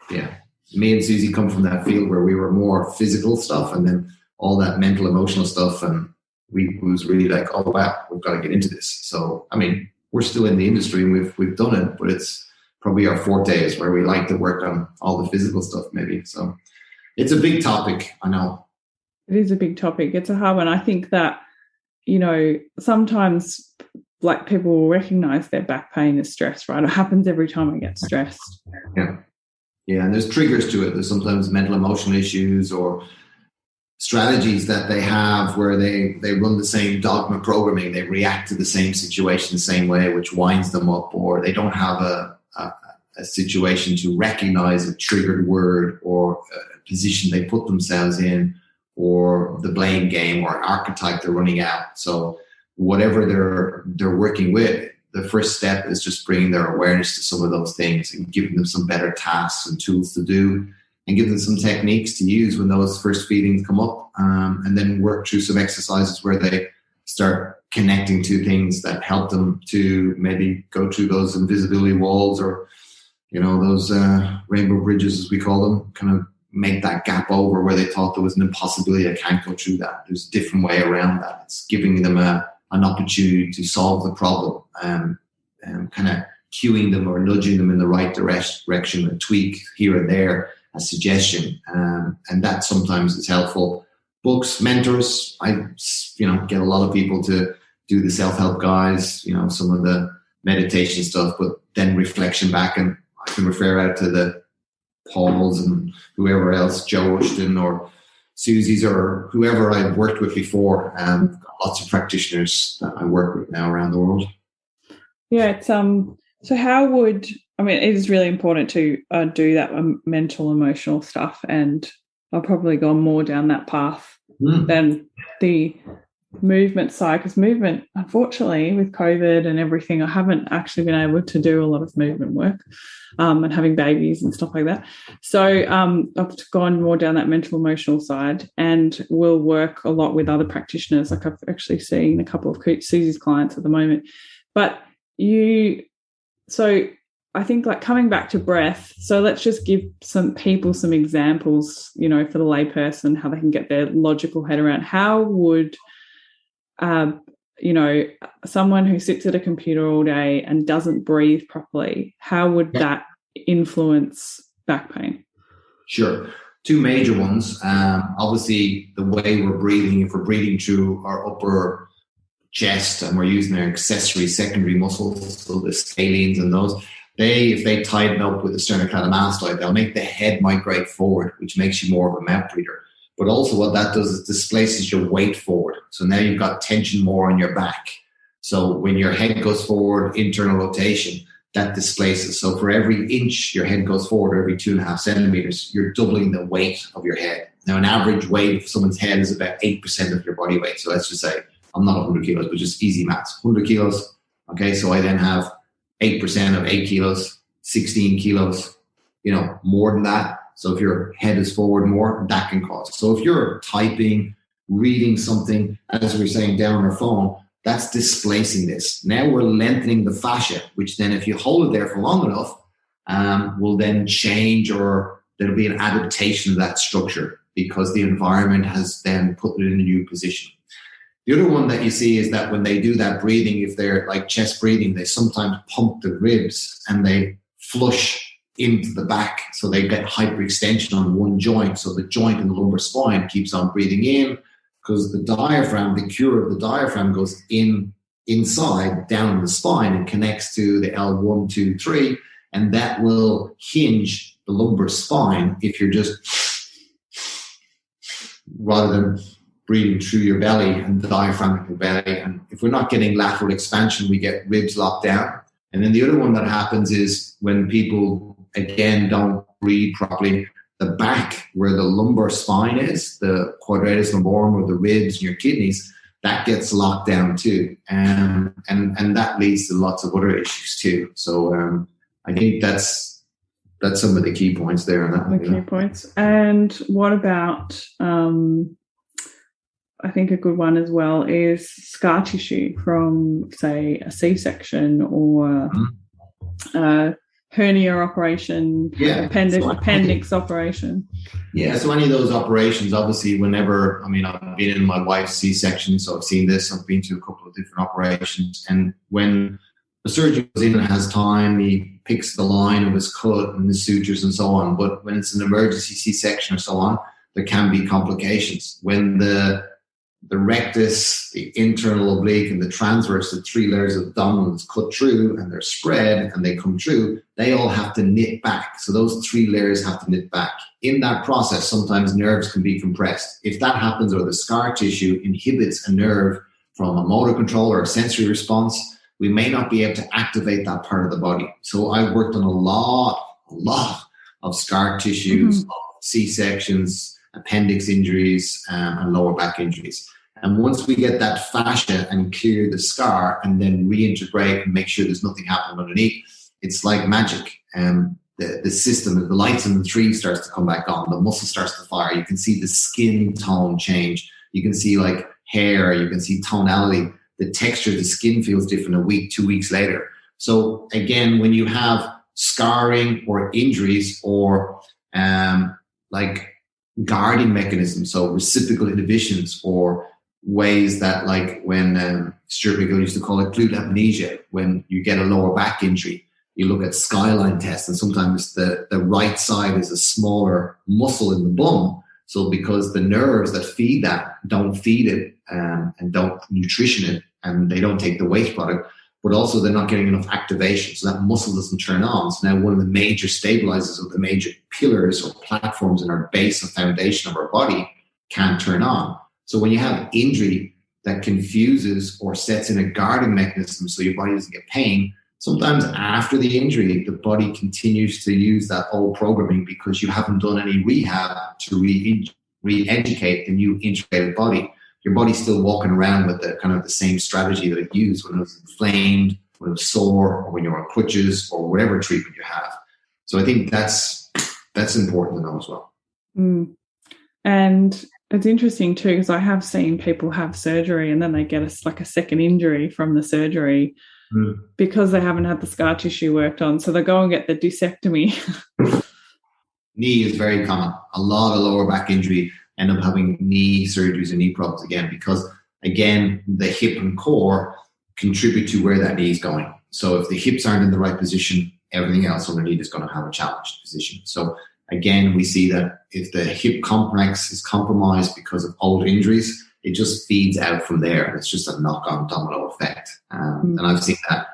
yeah, me and Susie come from that field where we were more physical stuff and then all that mental, emotional stuff. And we was really like, oh, wow, we've got to get into this. So, I mean, we're still in the industry and we've done it, but it's probably our forte is where we like to work on all the physical stuff maybe. So it's a big topic, I know. It is a big topic. It's a hard one. I think that, you know, sometimes like people will recognize their back pain as stress, right? It happens every time I get stressed. Yeah. Yeah, and there's triggers to it. There's sometimes mental, emotional issues or strategies that they have where they run the same dogma programming. They react to the same situation the same way, which winds them up, or they don't have a situation to recognize a triggered word or a position they put themselves in, or the blame game or archetype they're running out. So whatever they're working with, the first step is just bringing their awareness to some of those things and giving them some better tasks and tools to do, and give them some techniques to use when those first feelings come up, and then work through some exercises where they start connecting to things that help them to maybe go through those invisibility walls, or, you know, those rainbow bridges, as we call them, kind of make that gap over where they thought there was an impossibility. I can't go through that. There's a different way around that. It's giving them an opportunity to solve the problem, and kind of cueing them or nudging them in the right direction, a tweak here and there, a suggestion, and that sometimes is helpful. Books, mentors. I, get a lot of people to do the self-help guys, some of the meditation stuff, but then reflection back, and I can refer out to the Pauls and whoever else, Joe Ushton or Susie's or whoever I've worked with before. Lots of practitioners that I work with now around the world. Yeah, it's so how would, it is really important to do that mental, emotional stuff, and I've probably gone more down that path than the movement side, because movement, unfortunately, with COVID and everything, I haven't actually been able to do a lot of movement work, and having babies and stuff like that. So I've gone more down that mental emotional side, and will work a lot with other practitioners. Like I've actually seen a couple of Susie's clients at the moment. But so I think, like, coming back to breath, so let's just give some people some examples, for the layperson, how they can get their logical head around how would someone who sits at a computer all day and doesn't breathe properly, how would that influence back pain? Sure. Two major ones. Obviously, the way we're breathing, if we're breathing through our upper chest and we're using our accessory secondary muscles, so the scalenes and those, if they tighten up with the sternocleidomastoid, they'll make the head migrate forward, which makes you more of a mouth breather. But also what that does is displaces your weight forward. So now you've got tension more on your back. So when your head goes forward, internal rotation, that displaces. So for every inch your head goes forward, every 2.5 centimeters, you're doubling the weight of your head. Now, an average weight of someone's head is about 8% of your body weight. So let's just say, I'm not 100 kilos, but just easy maths. 100 kilos. Okay, so I then have 8% of 8 kilos, 16 kilos, more than that. So if your head is forward more, that can cause. So if you're typing, reading something, as we were saying, down on our phone, that's displacing this. Now we're lengthening the fascia, which then if you hold it there for long enough, will then change, or there'll be an adaptation of that structure because the environment has then put it in a new position. The other one that you see is that when they do that breathing, if they're like chest breathing, they sometimes pump the ribs and they flush into the back. So they get hyperextension on one joint. So the joint in the lumbar spine keeps on breathing in because the diaphragm, the cure of the diaphragm goes inside, down the spine and connects to the L1, 2, 3. And that will hinge the lumbar spine if you're just, rather than breathing through your belly and the diaphragm in your belly. And if we're not getting lateral expansion, we get ribs locked down. And then the other one that happens is when people, again, don't breathe properly, the back where the lumbar spine is, the quadratus lumborum or the ribs and your kidneys, that gets locked down too. And that leads to lots of other issues too. So I think that's some of the key points there. Key points. And what about, I think a good one as well is scar tissue from, say, a C-section or hernia operation, appendix operation. Yeah, so any of those operations, obviously, I've been in my wife's C-section, so I've seen this. I've been to a couple of different operations. And when the surgeon goes in and has time, he picks the line of his cut and the sutures and so on. But when it's an emergency C-section or so on, there can be complications. When the rectus, the internal oblique, and the transverse, the 3 layers of abdominals cut through and they're spread and they come through, they all have to knit back. So those 3 layers have to knit back. In that process, sometimes nerves can be compressed. If that happens, or the scar tissue inhibits a nerve from a motor control or a sensory response, we may not be able to activate that part of the body. So I've worked on a lot of scar tissues, of C-sections, appendix injuries, and lower back injuries. And once we get that fascia and clear the scar and then reintegrate and make sure there's nothing happening underneath, it's like magic. The system, the lights in the tree starts to come back on, the muscle starts to fire. You can see the skin tone change. You can see like hair, you can see tonality. The texture of the skin feels different a week, 2 weeks later. So again, when you have scarring or injuries or like guarding mechanisms, so reciprocal inhibitions, or ways that, like when Stuart McGill used to call it glute amnesia, when you get a lower back injury, you look at skyline tests, and sometimes the right side is a smaller muscle in the bum. So because the nerves that feed that don't feed it and don't nutrition it, and they don't take the waste product, but also they're not getting enough activation. So that muscle doesn't turn on. So now one of the major stabilizers or the major pillars or platforms in our base of foundation of our body can't turn on. So when you have injury that confuses or sets in a guarding mechanism so your body doesn't get pain, sometimes after the injury, the body continues to use that old programming because you haven't done any rehab to re-educate the new integrated body. your body's still walking around with the kind of the same strategy that it used when it was inflamed, when it was sore, or when you're on crutches, or whatever treatment you have. So I think that's important to know as well. And it's interesting too, because I have seen people have surgery and then they get a second injury from the surgery because they haven't had the scar tissue worked on. So they go and get the discectomy. Knee is very common. A lot of lower back injury end up having knee surgeries and knee problems again, because again, the hip and core contribute to where that knee is going. So if the hips aren't in the right position, everything else underneath is going to have a challenged position. So again, we see that if the hip complex is compromised because of old injuries, it just feeds out from there. It's just a knock-on domino effect. And I've seen that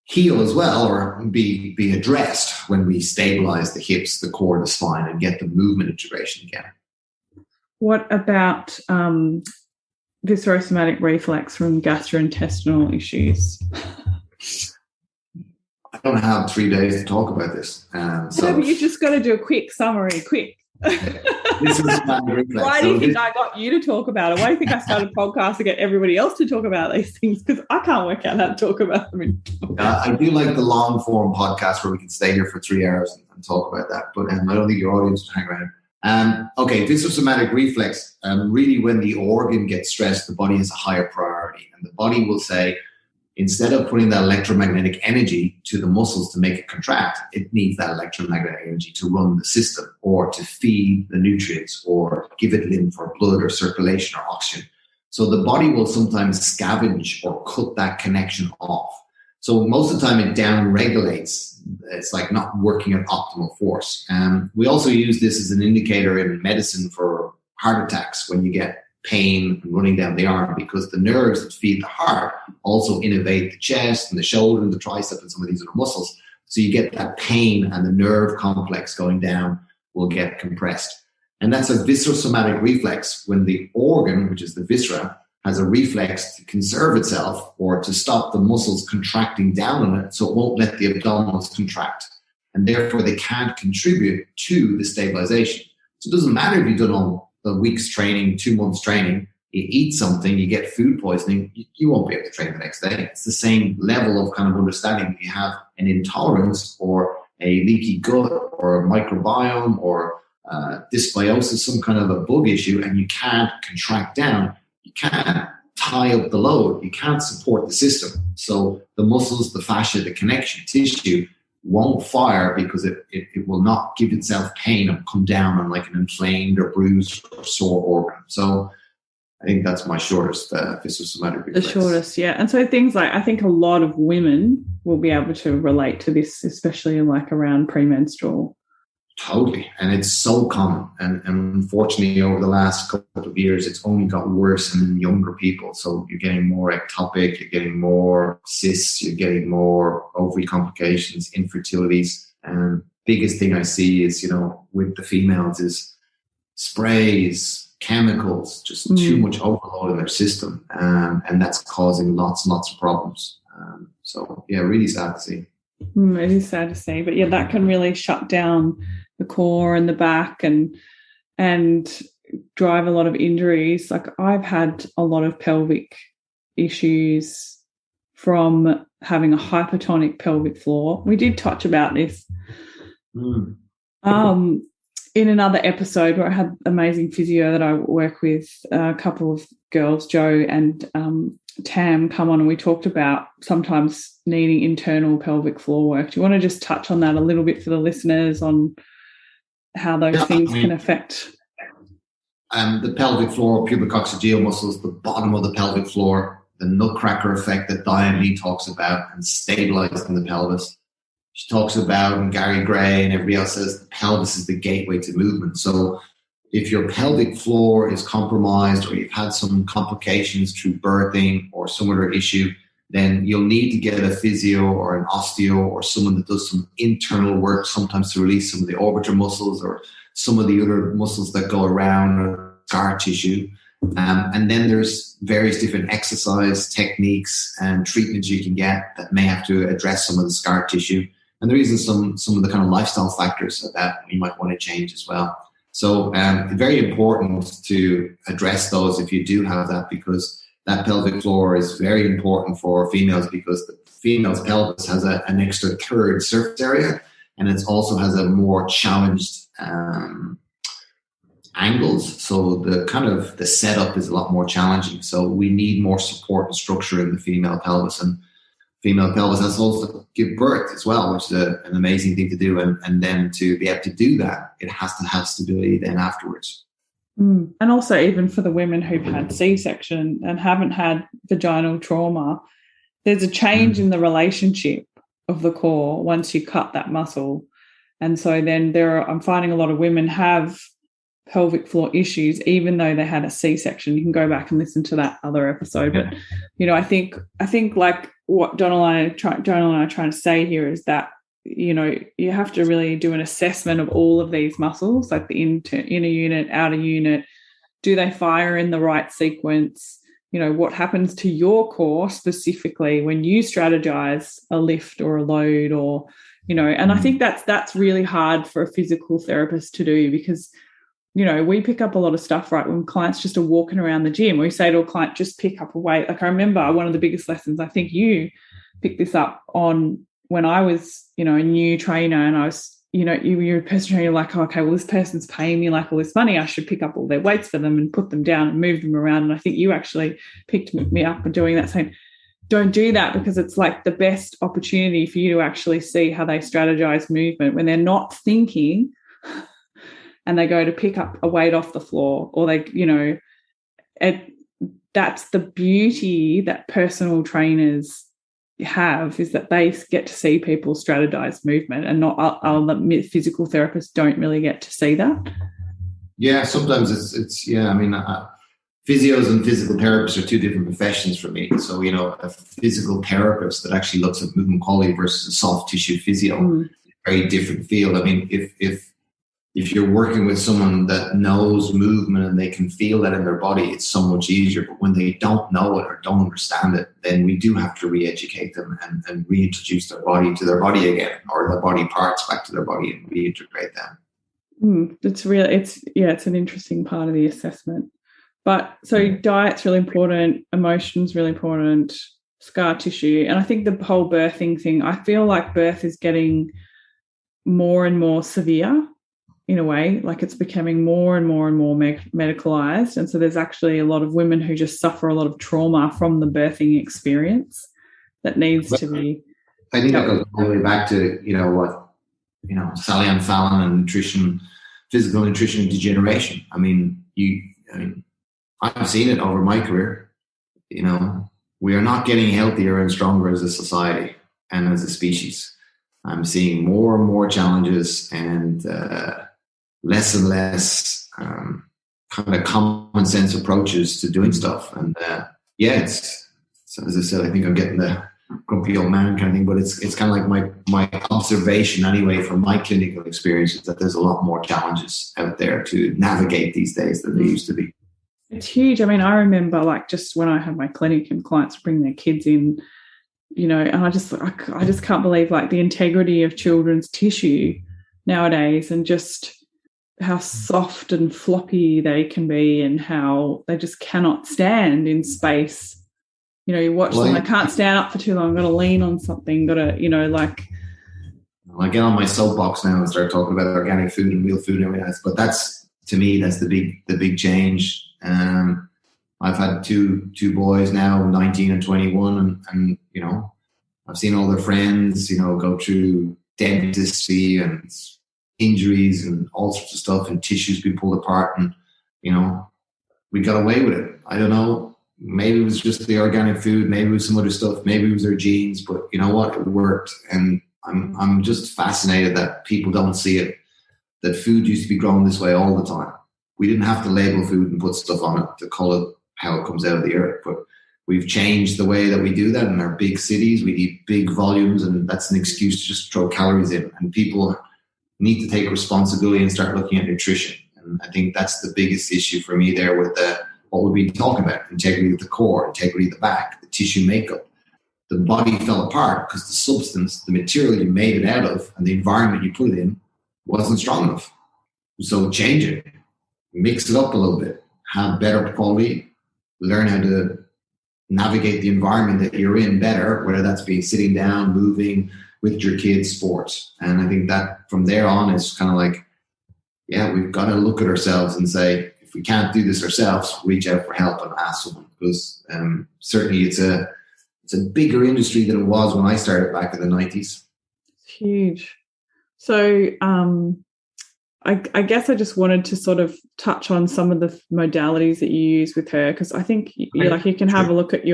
heal as well, or be addressed when we stabilize the hips, the core, the spine, and get the movement integration again. What about viscerosomatic reflex from gastrointestinal issues? I don't have 3 days to talk about this. So you just got to do a quick summary, quick. Why do you think I got you to talk about it? Why do you think I started podcasts to get everybody else to talk about these things? Because I can't work out how to talk about them. I do like the long form podcast where we can stay here for 3 hours and talk about that. But I don't think your audience will hang around. Okay, viscerosomatic reflex. Really, when the organ gets stressed, the body has a higher priority, and the body will say, instead of putting that electromagnetic energy to the muscles to make it contract, it needs that electromagnetic energy to run the system, or to feed the nutrients, or give it lymph or blood or circulation or oxygen. So the body will sometimes scavenge or cut that connection off. So most of the time it down-regulates. It's like not working at optimal force. We also use this as an indicator in medicine for heart attacks when you get pain running down the arm, because the nerves that feed the heart also innervate the chest and the shoulder and the tricep and some of these other muscles. So you get that pain, and the nerve complex going down will get compressed. And that's a viscerosomatic reflex when the organ, which is the viscera, has a reflex to conserve itself or to stop the muscles contracting down on it, so it won't let the abdominals contract. And therefore they can't contribute to the stabilization. So it doesn't matter if you've done all a week's training, 2 months training, you eat something, you get food poisoning, you won't be able to train the next day. It's the same level of kind of understanding. If you have an intolerance or a leaky gut or a microbiome or dysbiosis, some kind of a bug issue, and you can't contract down, you can't tie up the load, you can't support the system. So the muscles, the fascia, the connection tissue won't fire, because it will not give itself pain and come down on like an inflamed or bruised or sore organ. So I think that's my shortest viscerosomatic reflex. The shortest, yeah. And so things like, I think a lot of women will be able to relate to this, especially like around premenstrual. Totally. And it's so common. And unfortunately, over the last couple of years, it's only got worse in younger people. So you're getting more ectopic, you're getting more cysts, you're getting more ovary complications, infertilities. And biggest thing I see is, with the females is sprays, chemicals, just too much overload in their system. And that's causing lots and lots of problems. So, yeah, really sad to see. It is sad to see. But, yeah, that can really shut down the core and the back and drive a lot of injuries. Like I've had a lot of pelvic issues from having a hypertonic pelvic floor. We did touch about this in another episode where I had amazing physio that I work with, a couple of girls, Joe and Tam, come on, and we talked about sometimes needing internal pelvic floor work. Do you want to just touch on that a little bit for the listeners on how those things can affect? The pelvic floor, pubic-coccygeal muscles, the bottom of the pelvic floor, the nutcracker effect that Diane Lee talks about, and stabilizing the pelvis. She talks about, and Gary Gray and everybody else says, the pelvis is the gateway to movement. So if your pelvic floor is compromised, or you've had some complications through birthing or some other issue, then you'll need to get a physio or an osteo or someone that does some internal work, sometimes to release some of the orbiter muscles or some of the other muscles that go around scar tissue. And then there's various different exercise techniques and treatments you can get that may have to address some of the scar tissue. And there is some of the kind of lifestyle factors that you might want to change as well. So very important to address those if you do have that, because that pelvic floor is very important for females, because the female's pelvis has an extra third surface area, and it also has a more challenged angles. So the setup is a lot more challenging. So we need more support and structure in the female pelvis, and female pelvis has also to give birth as well, which is an amazing thing to do. And then to be able to do that, it has to have stability then afterwards. And also even for the women who've had C-section and haven't had vaginal trauma, there's a change in the relationship of the core once you cut that muscle. And so then I'm finding a lot of women have pelvic floor issues, even though they had a C-section. You can go back and listen to that other episode. But, I think like what Donal and I are trying to say here is that, you have to really do an assessment of all of these muscles, like the inner unit, outer unit. Do they fire in the right sequence? What happens to your core specifically when you strategize a lift or a load, or, and I think that's really hard for a physical therapist to do, because we pick up a lot of stuff, right, when clients just are walking around the gym. We say to a client, just pick up a weight. Like I remember one of the biggest lessons, I think you picked this up on when I was, a new trainer, and I was, you're a personal trainer, like, oh, okay, well, this person's paying me like all this money. I should pick up all their weights for them and put them down and move them around. And I think you actually picked me up and doing that, saying, don't do that, because it's like the best opportunity for you to actually see how they strategize movement when they're not thinking and they go to pick up a weight off the floor, or they, that's the beauty that personal trainers have, is that they get to see people strategize movement, and not other physical therapists don't really get to see that. Yeah, sometimes it's physios and physical therapists are two different professions for me. So, a physical therapist that actually looks at movement quality versus a soft tissue physio, very different field. I mean, if you're working with someone that knows movement and they can feel that in their body, it's so much easier. But when they don't know it or don't understand it, then we do have to re-educate them and reintroduce their body to their body again, or the body parts back to their body, and reintegrate them. It's an interesting part of the assessment. But so diet's really important, emotion's really important, scar tissue. And I think the whole birthing thing, I feel like birth is getting more and more severe, in a way, like it's becoming more and more and more medicalized. And so there's actually a lot of women who just suffer a lot of trauma from the birthing experience that needs to be. I think that goes all the way back to, Sally Ann Fallon and nutrition, physical nutrition and degeneration. I've seen it over my career. We are not getting healthier and stronger as a society and as a species. I'm seeing more and more challenges and less and less kind of common sense approaches to doing stuff. And so as I said, I think I'm getting the grumpy old man kind of thing, but it's kind of like my observation anyway from my clinical experience is that there's a lot more challenges out there to navigate these days than there used to be. It's huge. I mean, I remember like just when I had my clinic and clients bring their kids in, and I just can't believe like the integrity of children's tissue nowadays, and just how soft and floppy they can be, and how they just cannot stand in space. You watch them, they can't stand up for too long, got to lean on something, got to, I get on my soapbox now and start talking about organic food and real food and everything else, but to me, that's the big change. I've had two boys now, 19 and 21, and I've seen all their friends, go through dentistry and injuries and all sorts of stuff, and tissues being pulled apart, and we got away with it. I don't know. Maybe it was just the organic food. Maybe it was some other stuff. Maybe it was their genes. But you know what? It worked, and I'm just fascinated that people don't see it. That food used to be grown this way all the time. We didn't have to label food and put stuff on it to call it how it comes out of the earth. But we've changed the way that we do that in our big cities. We eat big volumes, and that's an excuse to just throw calories in. And people need to take responsibility and start looking at nutrition. And I think that's the biggest issue for me there with what we've been talking about: integrity of the core, integrity of the back, the tissue makeup. The body fell apart because the substance, the material you made it out of, and the environment you put it in wasn't strong enough. So change it, mix it up a little bit, have better quality, learn how to navigate the environment that you're in better, whether that's being sitting down, moving with your kids, sports. And I think that from there on is kind of like, yeah, we've got to look at ourselves and say, if we can't do this ourselves, reach out for help and ask someone, because certainly it's a bigger industry than it was when I started back in the 90s. It's huge. So I guess I just wanted to sort of touch on some of the modalities that you use with her, because I think you can have a look at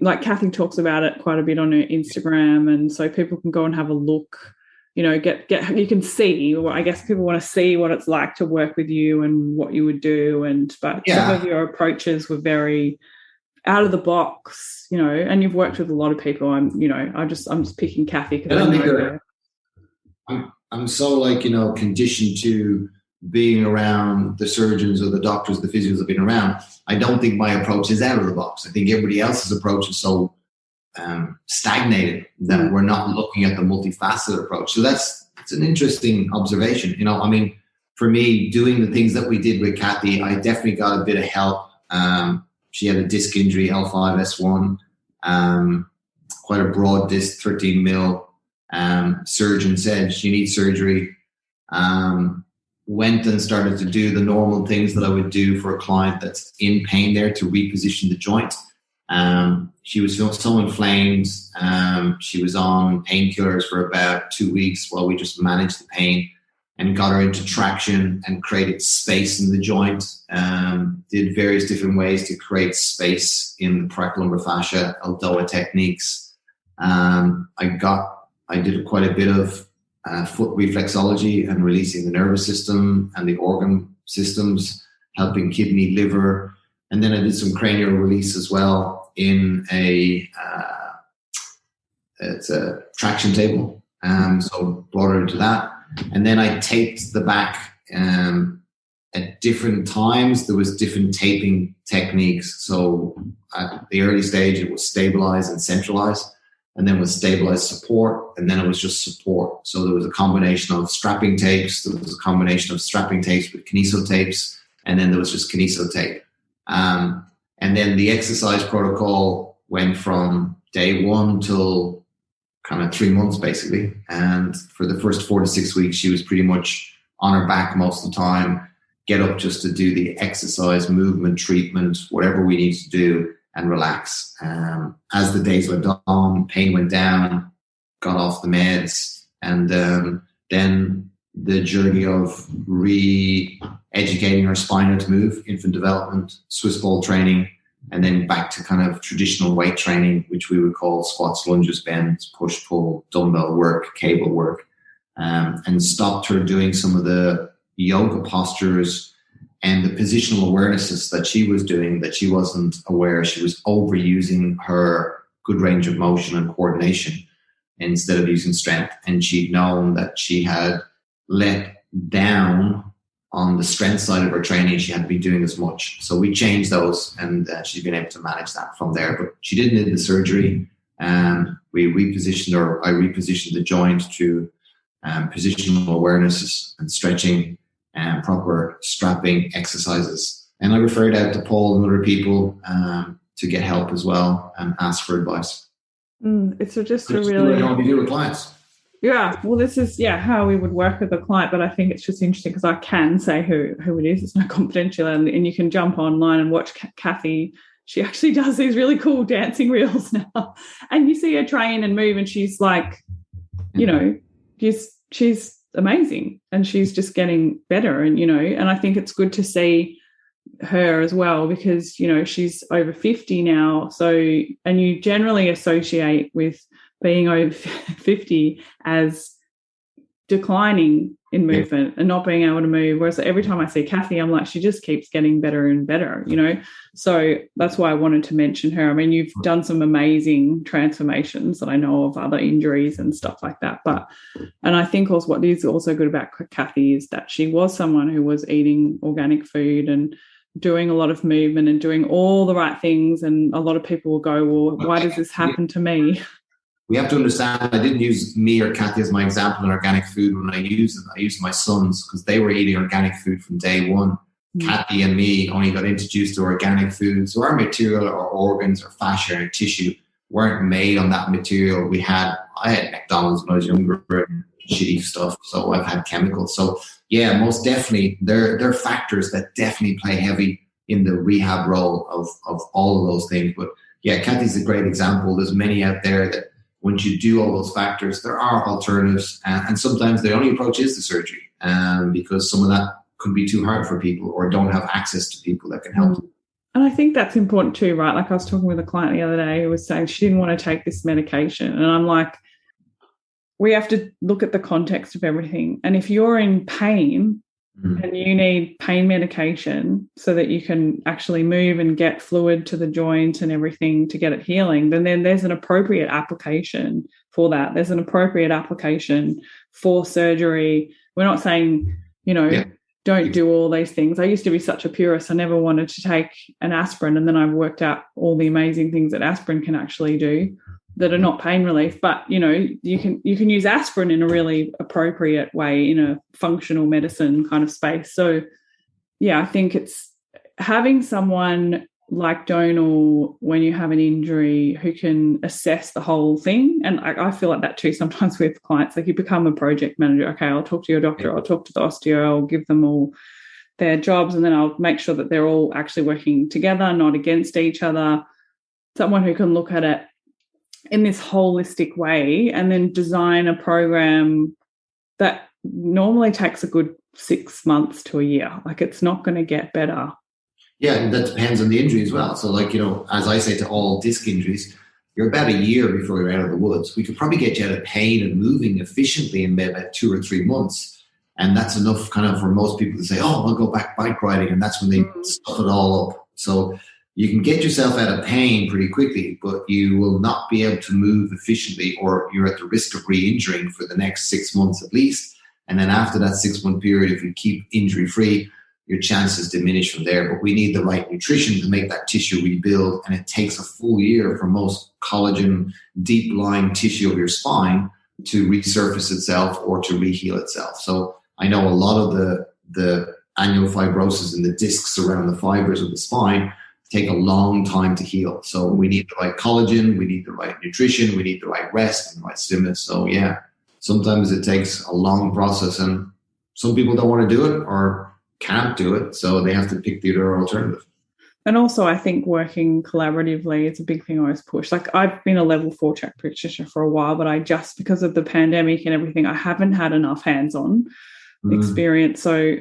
like Kathy talks about it quite a bit on her Instagram, and so people can go and have a look. Get you can see. Well, I guess people want to see what it's like to work with you and what you would do, but some of your approaches were very out of the box, and you've worked with a lot of people. I'm just picking Kathy because I know her. I'm so conditioned to being around the surgeons or the doctors, the physios have been around. I don't think my approach is out of the box. I think everybody else's approach is so stagnated that we're not looking at the multifaceted approach. So it's an interesting observation. For me, doing the things that we did with Kathy, I definitely got a bit of help. She had a disc injury, L5, S1, quite a broad disc, 13 mil. Surgeon said she needs surgery. Went and started to do the normal things that I would do for a client that's in pain there to reposition the joint. She was so inflamed. She was on painkillers for about 2 weeks while we just managed the pain and got her into traction and created space in the joint. Did various different ways to create space in the thoracolumbar fascia, Aldoa techniques. I did quite a bit of foot reflexology and releasing the nervous system and the organ systems, helping kidney, liver. And then I did some cranial release as well in it's a traction table. So brought her into that. And then I taped the back at different times. There was different taping techniques. So at the early stage, it was stabilize and centralize. And then was stabilized support, and then it was just support. So there was a combination of strapping tapes, there was a combination of strapping tapes with kineso tapes, and then there was just kineso tape. And then the exercise protocol went from day one till kind of 3 months, basically. And for the first 4 to 6 weeks, she was pretty much on her back most of the time, get up just to do the exercise, movement, treatment, whatever we need to do, and relax. As the days went on, pain went down, got off the meds, and then the journey of re-educating our spine to move, infant development, Swiss ball training, and then back to kind of traditional weight training, which we would call squats, lunges, bends, push, pull, dumbbell work, cable work, and stopped her doing some of the yoga postures and the positional awarenesses that she was doing that she wasn't aware. She was overusing her good range of motion and coordination instead of using strength. And she'd known that she had let down on the strength side of her training. She hadn't been doing as much. So we changed those, and she's been able to manage that from there. But she didn't need the surgery. We repositioned, or I repositioned the joint through positional awarenesses and stretching and proper strapping exercises. And I referred out to Paul and other people to get help as well and ask for advice. It's just a really... What we do with clients. Yeah, well, this is, how we would work with a client, but I think it's just interesting because I can say who it is. It's not confidential, and you can jump online and watch Kathy. She actually does these really cool dancing reels now. And you see her train and move, and she's like, she's amazing, and she's just getting better. And and I think it's good to see her as well, because she's over 50 now, and you generally associate with being over 50 as declining in movement and not being able to move, whereas every time I see Kathy, I'm like, she just keeps getting better and better, so that's why I wanted to mention her. I mean, you've done some amazing transformations that I know of, other injuries and stuff like that, and I think also what is also good about Kathy is that she was someone who was eating organic food and doing a lot of movement and doing all the right things, and a lot of people will go, well, why does this happen to me? we have to understand, I didn't use me or Kathy as my example in organic food when I used it. I used my sons because they were eating organic food from day one. Kathy and me only got introduced to organic food. So our material, our organs, our fascia, and tissue weren't made on that material. I had McDonald's when I was younger, shitty stuff. So I've had chemicals. So yeah, most definitely, they're factors that definitely play heavy in the rehab role of all of those things. But yeah, Kathy's a great example. There's many out there that once you do all those factors, there are alternatives. And sometimes the only approach is the surgery because some of that could be too hard for people or don't have access to people that can help them. And I think that's important too, right? Like I was talking with a client the other day who was saying she didn't want to take this medication. And I'm like, we have to look at the context of everything. And if you're in pain and you need pain medication so that you can actually move and get fluid to the joint and everything to get it healing, then there's an appropriate application for that. There's an appropriate application for surgery. We're not saying, don't do all these things. I used to be such a purist. I never wanted to take an aspirin, and then I've worked out all the amazing things that aspirin can actually do that are not pain relief. But, you can use aspirin in a really appropriate way in a functional medicine kind of space. So, yeah, I think it's having someone like Donal when you have an injury who can assess the whole thing. And I feel like that too sometimes with clients. Like you become a project manager. Okay, I'll talk to your doctor, I'll talk to the osteo, I'll give them all their jobs, and then I'll make sure that they're all actually working together, not against each other. Someone who can look at it in this holistic way and then design a program that normally takes a good 6 months to a year. Like it's not going to get better. Yeah, and that depends on the injury as well. So as I say to all disc injuries, you're about a year before you're out of the woods. We could probably get you out of pain and moving efficiently in about 2 or 3 months. And that's enough kind of for most people to say, oh, I'll go back bike riding. And that's when they stuff it all up. So you can get yourself out of pain pretty quickly, but you will not be able to move efficiently, or you're at the risk of re-injuring for the next 6 months at least. And then after that 6 month period, if you keep injury free, your chances diminish from there. But we need the right nutrition to make that tissue rebuild. And it takes a full year for most collagen, deep lying tissue of your spine to resurface itself or to reheal itself. So I know a lot of the annual fibrosis in the discs around the fibers of the spine take a long time to heal. So we need the right collagen, we need the right nutrition, we need the right rest and the right stimulus. So yeah, sometimes it takes a long process, and some people don't want to do it or can't do it, so they have to pick the other alternative. And also I think working collaboratively is a big thing I always push. Like I've been a level 4 Chek practitioner for a while, but I just, because of the pandemic and everything, I haven't had enough hands-on experience. So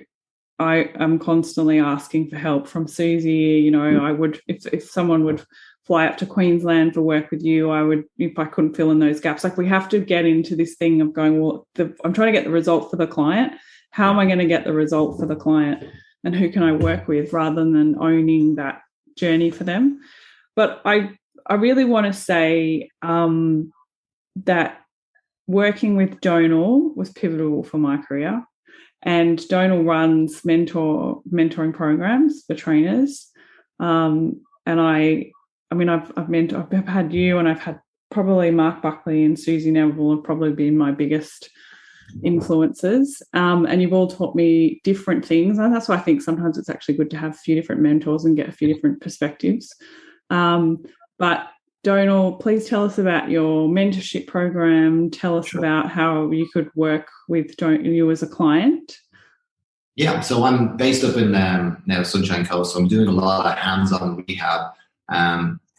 I am constantly asking for help from Susie. I would, if someone would fly up to Queensland for work with you, I would, if I couldn't fill in those gaps. Like we have to get into this thing of going, well, I'm trying to get the result for the client. How am I going to get the result for the client, and who can I work with, rather than owning that journey for them? But I really want to say that working with Donal was pivotal for my career. And Donal runs mentoring programs for trainers. And I've had you, and I've had probably Mark Buckley and Susie Neville have probably been my biggest influences. And you've all taught me different things. And that's why I think sometimes it's actually good to have a few different mentors and get a few different perspectives. But Donal, please tell us about your mentorship program. Tell us about how you could work with you as a client. Yeah, so I'm based up in now Sunshine Coast, so I'm doing a lot of hands-on rehab.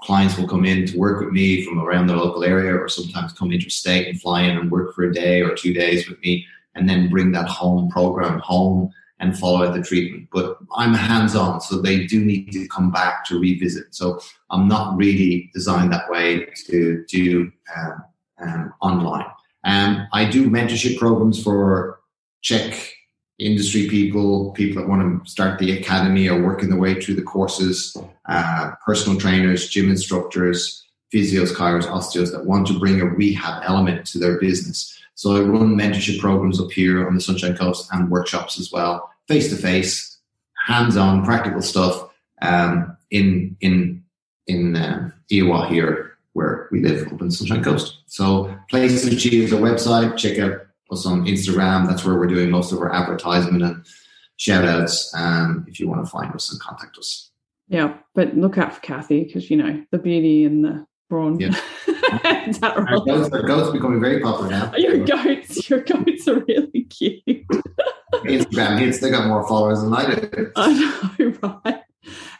Clients will come in to work with me from around the local area, or sometimes come interstate and fly in and work for a day or 2 days with me, and then bring that program home and follow out the treatment. But I'm hands-on, so they do need to come back to revisit. So I'm not really designed that way to do online. I do mentorship programs for Chek industry people that want to start the academy or working their way through the courses, personal trainers, gym instructors, physios, chiros, osteos that want to bring a rehab element to their business. So I run mentorship programs up here on the Sunshine Coast and workshops as well, face-to-face, hands-on, practical stuff in Iowa here. where we live, up in the Sunshine Coast. So Place of Chi is our website. Check out us on Instagram. That's where we're doing most of our advertisement and shout outs if you want to find us and contact us. Yeah, but look out for Kathy, because, you know, the beauty and the brawn. Yeah. Is that right? Our goats are becoming very popular now. Your goats are really cute. Instagram hits, they got more followers than I do. I know, right?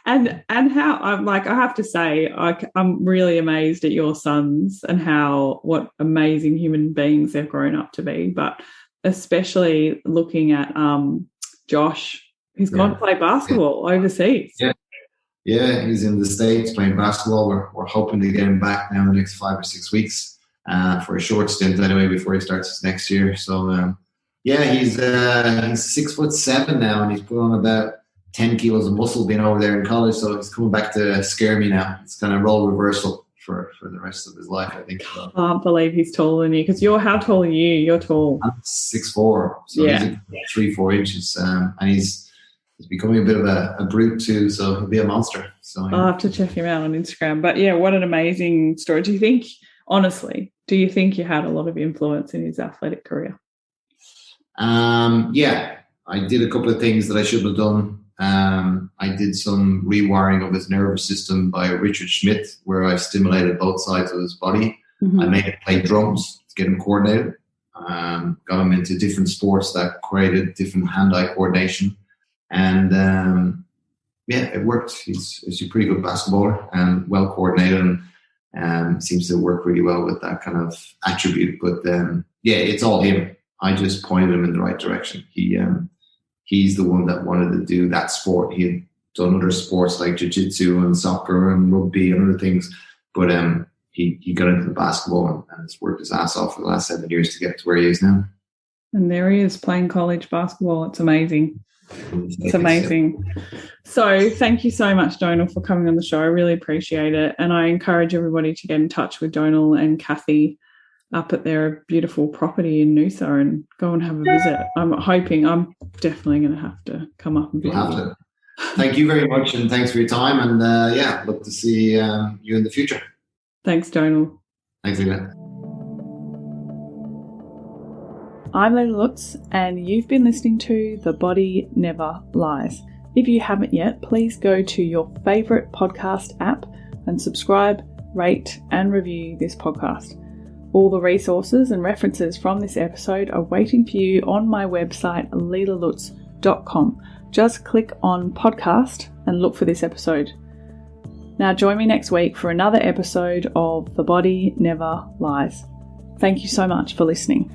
And how I have to say, I'm really amazed at your sons and what amazing human beings they've grown up to be. But especially looking at Josh, who's gone to play basketball overseas. Yeah, he's in the States playing basketball. We're hoping to get him back now in the next 5 or 6 weeks for a short stint anyway before he starts his next year. So he's 6'7" now, and he's put on about 10 kilos of muscle being over there in college. So he's coming back to scare me now. It's kind of role reversal for the rest of his life, I think. I can't believe he's taller than you, because how tall are you? You're tall. I'm 6'4", so he's 3-4 inches, and he's becoming a bit of a brute too, so he'll be a monster. So I'll have to check him out on Instagram. But yeah, what an amazing story. Do you think you had a lot of influence in his athletic career? Yeah, I did a couple of things that I should have done. I did some rewiring of his nervous system by Richard Schmidt, where I stimulated both sides of his body. Mm-hmm. I made him play drums to get him coordinated. Got him into different sports that created different hand-eye coordination. And it worked. He's a pretty good basketballer and well coordinated, and seems to work really well with that kind of attribute. But it's all him. I just pointed him in the right direction. He's the one that wanted to do that sport. He had done other sports like jiu-jitsu and soccer and rugby and other things, but he got into the basketball and has worked his ass off for the last 7 years to get to where he is now. And there he is playing college basketball. It's amazing. It's amazing. So thank you so much, Donal, for coming on the show. I really appreciate it. And I encourage everybody to get in touch with Donal and Kathy up at their beautiful property in Noosa and go and have a visit. I'm definitely going to have to come up and visit. You'll have to. Thank you very much, and thanks for your time. And look to see you in the future. Thanks, Donal. Thanks, Leila. I'm Leila Lutz, and you've been listening to The Body Never Lies. If you haven't yet, please go to your favourite podcast app and subscribe, rate, and review this podcast. All the resources and references from this episode are waiting for you on my website, leilalutz.com. Just click on podcast and look for this episode. Now join me next week for another episode of The Body Never Lies. Thank you so much for listening.